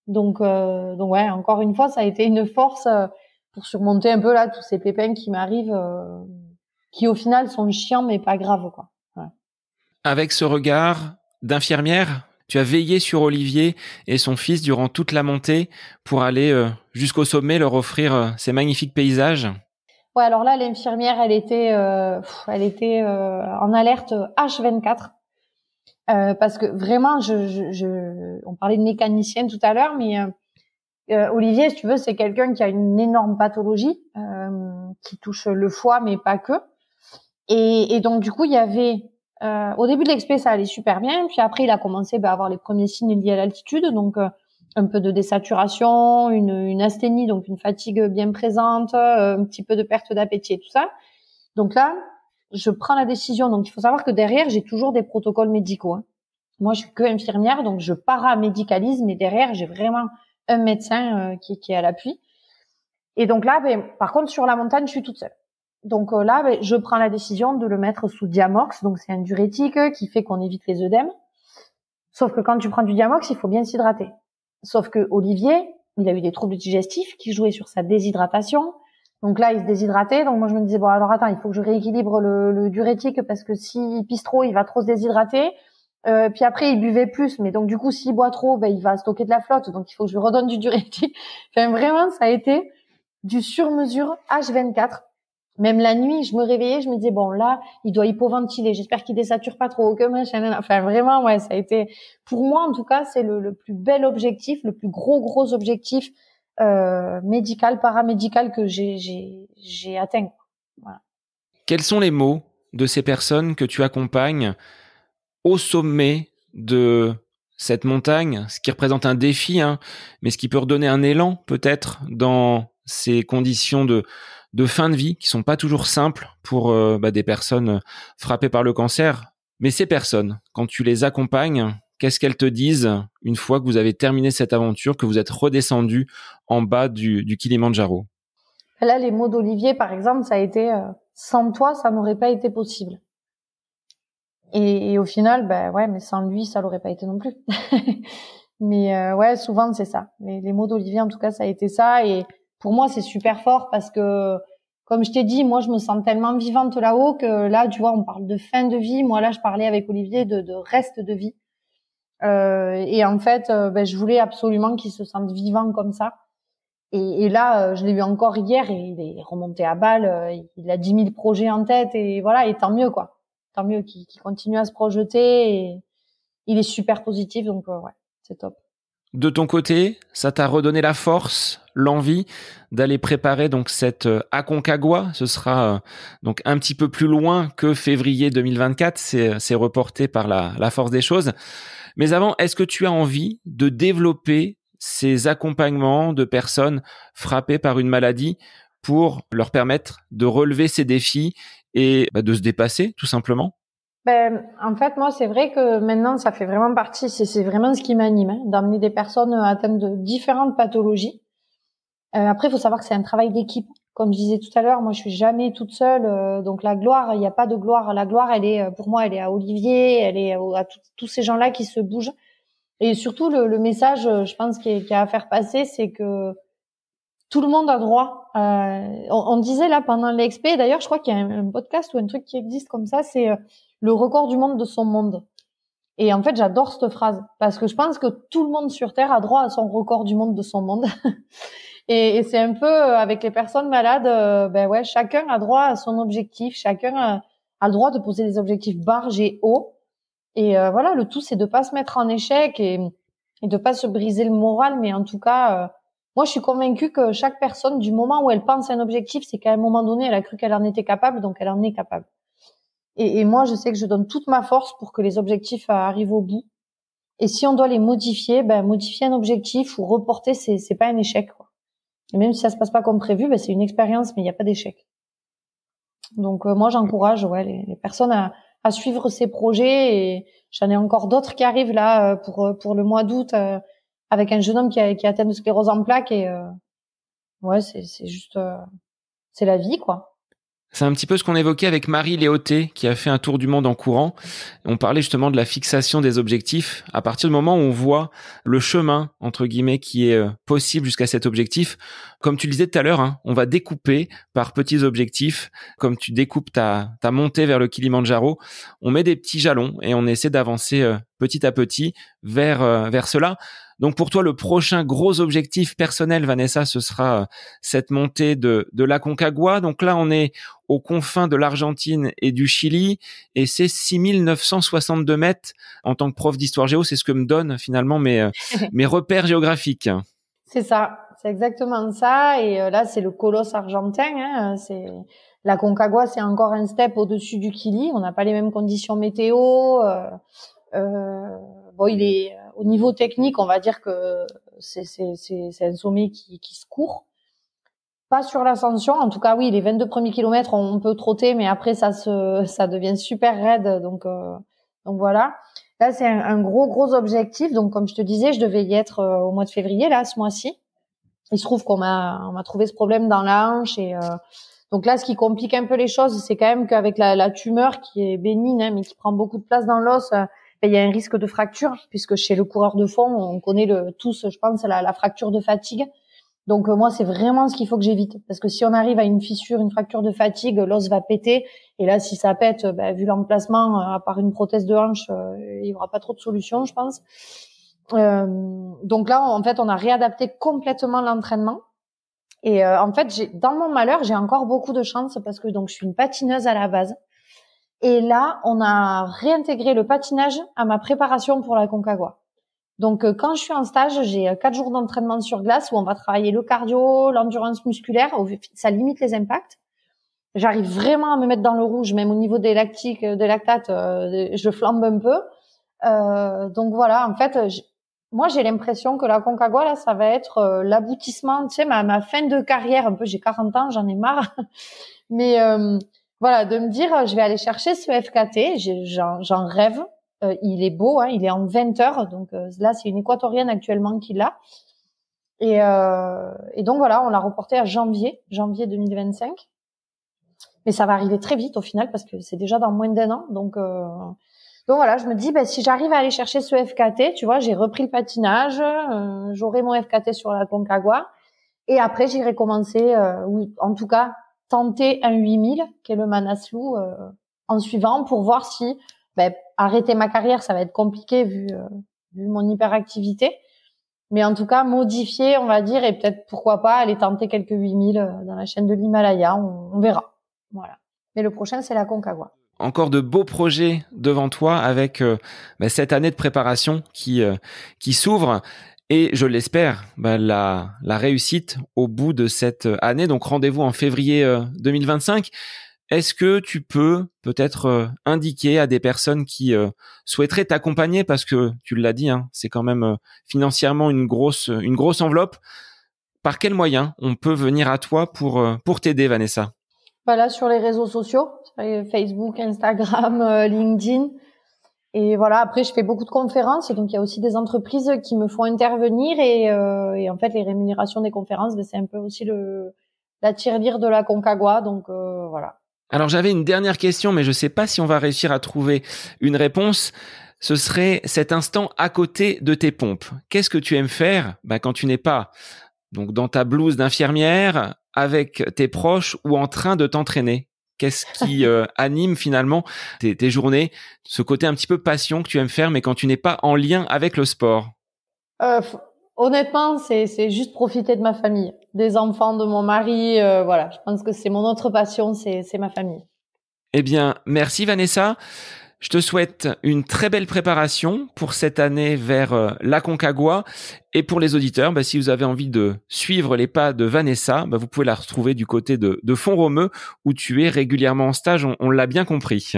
Donc ouais, encore une fois, ça a été une force pour surmonter un peu là tous ces pépins qui m'arrivent, qui au final sont chiants mais pas graves, quoi. Ouais. Avec ce regard d'infirmière, tu as veillé sur Olivier et son fils durant toute la montée pour aller jusqu'au sommet, leur offrir ces magnifiques paysages. Ouais, alors là, l'infirmière, elle était en alerte H24 parce que vraiment, on parlait de mécanicien tout à l'heure, mais Olivier, si tu veux, c'est quelqu'un qui a une énorme pathologie qui touche le foie, mais pas que. Et donc du coup, il y avait au début de l'expé, ça allait super bien. Puis après, il a commencé à avoir les premiers signes liés à l'altitude, donc un peu de désaturation, une asthénie, donc une fatigue bien présente, un petit peu de perte d'appétit et tout ça. Donc là, je prends la décision. Donc il faut savoir que derrière, j'ai toujours des protocoles médicaux. Hein. Moi, je suis que infirmière, donc je paramédicalise, mais derrière, j'ai vraiment un médecin qui est à l'appui. Et donc là, par contre, sur la montagne, je suis toute seule. Donc là, je prends la décision de le mettre sous Diamox. Donc c'est un diurétique qui fait qu'on évite les œdèmes. Sauf que quand tu prends du Diamox, il faut bien s'hydrater. Sauf que Olivier, il a eu des troubles digestifs qui jouaient sur sa déshydratation. Donc là, il se déshydratait. Donc moi, je me disais, bon, alors attends, il faut que je rééquilibre le diurétique parce que s'il pisse trop, il va trop se déshydrater. Puis après, il buvait plus. Mais donc, du coup, s'il boit trop, il va stocker de la flotte. Donc, il faut que je lui redonne du diurétique. Enfin, vraiment, ça a été du sur-mesure H24. Même la nuit, je me réveillais, je me disais, bon, là, il doit hypoventiler. J'espère qu'il désature pas trop. Que machin. Enfin, vraiment, ouais, ça a été, pour moi, en tout cas, c'est le plus bel objectif, le plus gros objectif, médical, paramédical que j'ai atteint. Voilà. Quels sont les mots de ces personnes que tu accompagnes au sommet de cette montagne, ce qui représente un défi, hein, mais ce qui peut redonner un élan, peut-être, dans ces conditions de fin de vie qui sont pas toujours simples pour des personnes frappées par le cancer. Mais ces personnes, quand tu les accompagnes, qu'est-ce qu'elles te disent une fois que vous avez terminé cette aventure, que vous êtes redescendu en bas du Kilimandjaro? Là, les mots d'Olivier, par exemple, ça a été sans toi, ça n'aurait pas été possible. Et au final, ouais, mais sans lui, ça l'aurait pas été non plus. Mais ouais, souvent c'est ça. Les mots d'Olivier, en tout cas, ça a été ça. Et pour moi, c'est super fort parce que, comme je t'ai dit, moi, je me sens tellement vivante là-haut que là, tu vois, on parle de fin de vie. Moi, là, je parlais avec Olivier de reste de vie. Et en fait, je voulais absolument qu'il se sente vivant comme ça. Et là, je l'ai eu encore hier et il est remonté à balle. Il a 10 000 projets en tête et voilà, et tant mieux, quoi. Tant mieux qu'il continue à se projeter et il est super positif. Donc, ouais, c'est top. De ton côté, ça t'a redonné la force, l'envie d'aller préparer donc cette Aconcagua. Ce sera donc un petit peu plus loin que février 2024. C'est reporté par la force des choses. Mais avant, est-ce que tu as envie de développer ces accompagnements de personnes frappées par une maladie pour leur permettre de relever ces défis et de se dépasser, tout simplement? En fait, moi, c'est vrai que maintenant, ça fait vraiment partie, c'est vraiment ce qui m'anime, hein, d'emmener des personnes atteintes de différentes pathologies. Après, il faut savoir que c'est un travail d'équipe. Comme je disais tout à l'heure, moi, je suis jamais toute seule. Donc, la gloire, il n'y a pas de gloire. La gloire, elle est, pour moi, elle est à Olivier, elle est à tous ces gens-là qui se bougent. Et surtout, le message, je pense, qu'il y a à faire passer, c'est que tout le monde a droit. On disait là pendant l'expé, d'ailleurs, je crois qu'il y a un podcast ou un truc qui existe comme ça, c'est le record du monde de son monde. Et en fait, j'adore cette phrase parce que je pense que tout le monde sur Terre a droit à son record du monde de son monde. Et c'est un peu avec les personnes malades, ouais, chacun a droit à son objectif, chacun a le droit de poser des objectifs barges et hauts. Et voilà, le tout, c'est de pas se mettre en échec et de pas se briser le moral, mais en tout cas, moi, je suis convaincue que chaque personne, du moment où elle pense à un objectif, c'est qu'à un moment donné, elle a cru qu'elle en était capable, donc elle en est capable. Et moi, je sais que je donne toute ma force pour que les objectifs arrivent au bout. Et si on doit les modifier, modifier un objectif ou reporter, c'est pas un échec, quoi. Et même si ça se passe pas comme prévu, c'est une expérience, mais il n'y a pas d'échec. Donc moi, j'encourage les personnes à suivre ces projets. Et j'en ai encore d'autres qui arrivent là pour le mois d'août avec un jeune homme qui a atteint de sclérose en plaques. Et ouais, c'est juste, c'est la vie, quoi. C'est un petit peu ce qu'on évoquait avec Marie Léoté, qui a fait un tour du monde en courant. On parlait justement de la fixation des objectifs. À partir du moment où on voit le chemin, entre guillemets, qui est possible jusqu'à cet objectif, comme tu le disais tout à l'heure, hein, on va découper par petits objectifs. Comme tu découpes ta montée vers le Kilimandjaro, on met des petits jalons et on essaie d'avancer petit à petit vers cela. Donc pour toi, le prochain gros objectif personnel, Vanessa, ce sera cette montée de l'Aconcagua. Donc là, on est aux confins de l'Argentine et du Chili, et c'est 6962 mètres. En tant que prof d'histoire géo, c'est ce que me donnent finalement mes repères géographiques. C'est ça, C'est exactement ça. Et là, c'est le colosse argentin. Hein. C'est la Concagua, c'est encore un step au-dessus du Kili. On n'a pas les mêmes conditions météo. Bon, il est au niveau technique, on va dire que c'est un sommet qui se court. Pas sur l'ascension, en tout cas oui, les 22 premiers kilomètres on peut trotter, mais après ça devient super raide, donc voilà. Là c'est un gros objectif, donc comme je te disais, je devais y être au mois de février là, ce mois-ci. Il se trouve qu'on m'a trouvé ce problème dans la hanche et donc là ce qui complique un peu les choses, c'est quand même qu'avec la tumeur qui est bénigne hein, mais qui prend beaucoup de place dans l'os, il y a un risque de fracture puisque chez le coureur de fond, on connaît tous, je pense, la fracture de fatigue. Donc moi c'est vraiment ce qu'il faut que j'évite parce que si on arrive à une fissure, une fracture de fatigue, l'os va péter et là si ça pète, vu l'emplacement, à part une prothèse de hanche, il y aura pas trop de solutions je pense. Donc là en fait on a réadapté complètement l'entraînement et en fait dans mon malheur j'ai encore beaucoup de chance parce que donc je suis une patineuse à la base et là on a réintégré le patinage à ma préparation pour la Concagua. Donc, quand je suis en stage, j'ai 4 jours d'entraînement sur glace où on va travailler le cardio, l'endurance musculaire. Ça limite les impacts. J'arrive vraiment à me mettre dans le rouge, même au niveau des lactates, je flambe un peu. Donc voilà, en fait, moi j'ai l'impression que la Concagua là, ça va être l'aboutissement, tu sais, ma fin de carrière. Un peu, j'ai 40 ans, j'en ai marre. Mais voilà, de me dire, je vais aller chercher ce FKT. J'en rêve. Il est beau, hein, il est en 20 heures, donc là c'est une équatorienne actuellement qui l'a. Et donc voilà, on l'a reporté à janvier 2025. Mais ça va arriver très vite au final parce que c'est déjà dans moins d'1 an. Donc voilà, je me dis si j'arrive à aller chercher ce FKT, tu vois, j'ai repris le patinage, j'aurai mon FKT sur la Concagua et après j'irai commencer ou en tout cas tenter un 8000 qui est le Manaslu en suivant pour voir si arrêter ma carrière, ça va être compliqué vu mon hyperactivité. Mais en tout cas, modifier, on va dire, et peut-être, pourquoi pas, aller tenter quelques 8000 dans la chaîne de l'Himalaya. On verra. Voilà. Mais le prochain, c'est la Concagua. Encore de beaux projets devant toi avec cette année de préparation qui s'ouvre. Et je l'espère, la réussite au bout de cette année. Donc, rendez-vous en février 2025. Est-ce que tu peux peut-être indiquer à des personnes qui souhaiteraient t'accompagner parce que tu l'as dit, hein, c'est quand même financièrement une grosse enveloppe. Par quels moyens on peut venir à toi pour t'aider, Vanessa? Voilà, sur les réseaux sociaux, Facebook, Instagram, LinkedIn. Et voilà, après je fais beaucoup de conférences, donc il y a aussi des entreprises qui me font intervenir et en fait les rémunérations des conférences, c'est un peu aussi la tirelire de la Concagua, donc voilà. Alors j'avais une dernière question, mais je ne sais pas si on va réussir à trouver une réponse. Ce serait cet instant à côté de tes pompes. Qu'est-ce que tu aimes faire quand tu n'es pas donc dans ta blouse d'infirmière, avec tes proches ou en train de t'entraîner? Qu'est-ce qui anime finalement tes journées? Ce côté un petit peu passion que tu aimes faire, mais quand tu n'es pas en lien avec le sport. Honnêtement, c'est juste profiter de ma famille, des enfants, de mon mari. Voilà, je pense que c'est mon autre passion, c'est ma famille. Eh bien, merci Vanessa. Je te souhaite une très belle préparation pour cette année vers la Concagua. Et pour les auditeurs, si vous avez envie de suivre les pas de Vanessa, vous pouvez la retrouver du côté de Font-Romeu où tu es régulièrement en stage, on l'a bien compris.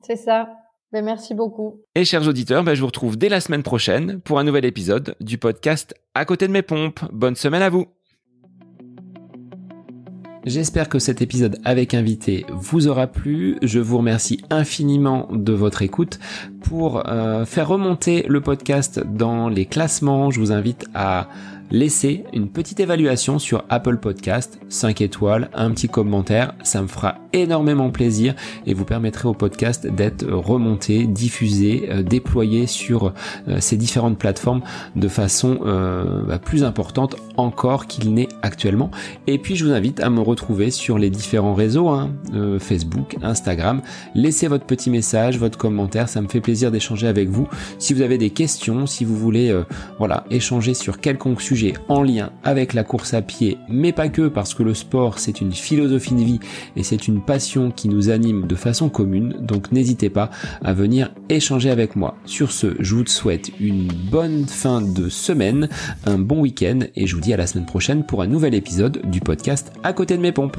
C'est ça. Merci beaucoup. Et chers auditeurs, je vous retrouve dès la semaine prochaine pour un nouvel épisode du podcast À côté de mes pompes. Bonne semaine à vous. J'espère que cet épisode avec invité vous aura plu. Je vous remercie infiniment de votre écoute. Pour faire remonter le podcast dans les classements, je vous invite à laisser une petite évaluation sur Apple Podcast, 5 étoiles, un petit commentaire, ça me fera énormément plaisir et vous permettrez au podcast d'être remonté, diffusé, déployé sur ces différentes plateformes de façon plus importante encore qu'il n'est actuellement. Et puis je vous invite à me retrouver sur les différents réseaux, Facebook, Instagram. Laissez votre petit message, votre commentaire, ça me fait plaisir d'échanger avec vous. Si vous avez des questions, si vous voulez échanger sur quelconque sujet sujets en lien avec la course à pied, mais pas que, parce que le sport c'est une philosophie de vie et c'est une passion qui nous anime de façon commune, donc n'hésitez pas à venir échanger avec moi. Sur ce, je vous souhaite une bonne fin de semaine, un bon week-end et je vous dis à la semaine prochaine pour un nouvel épisode du podcast À côté de mes pompes.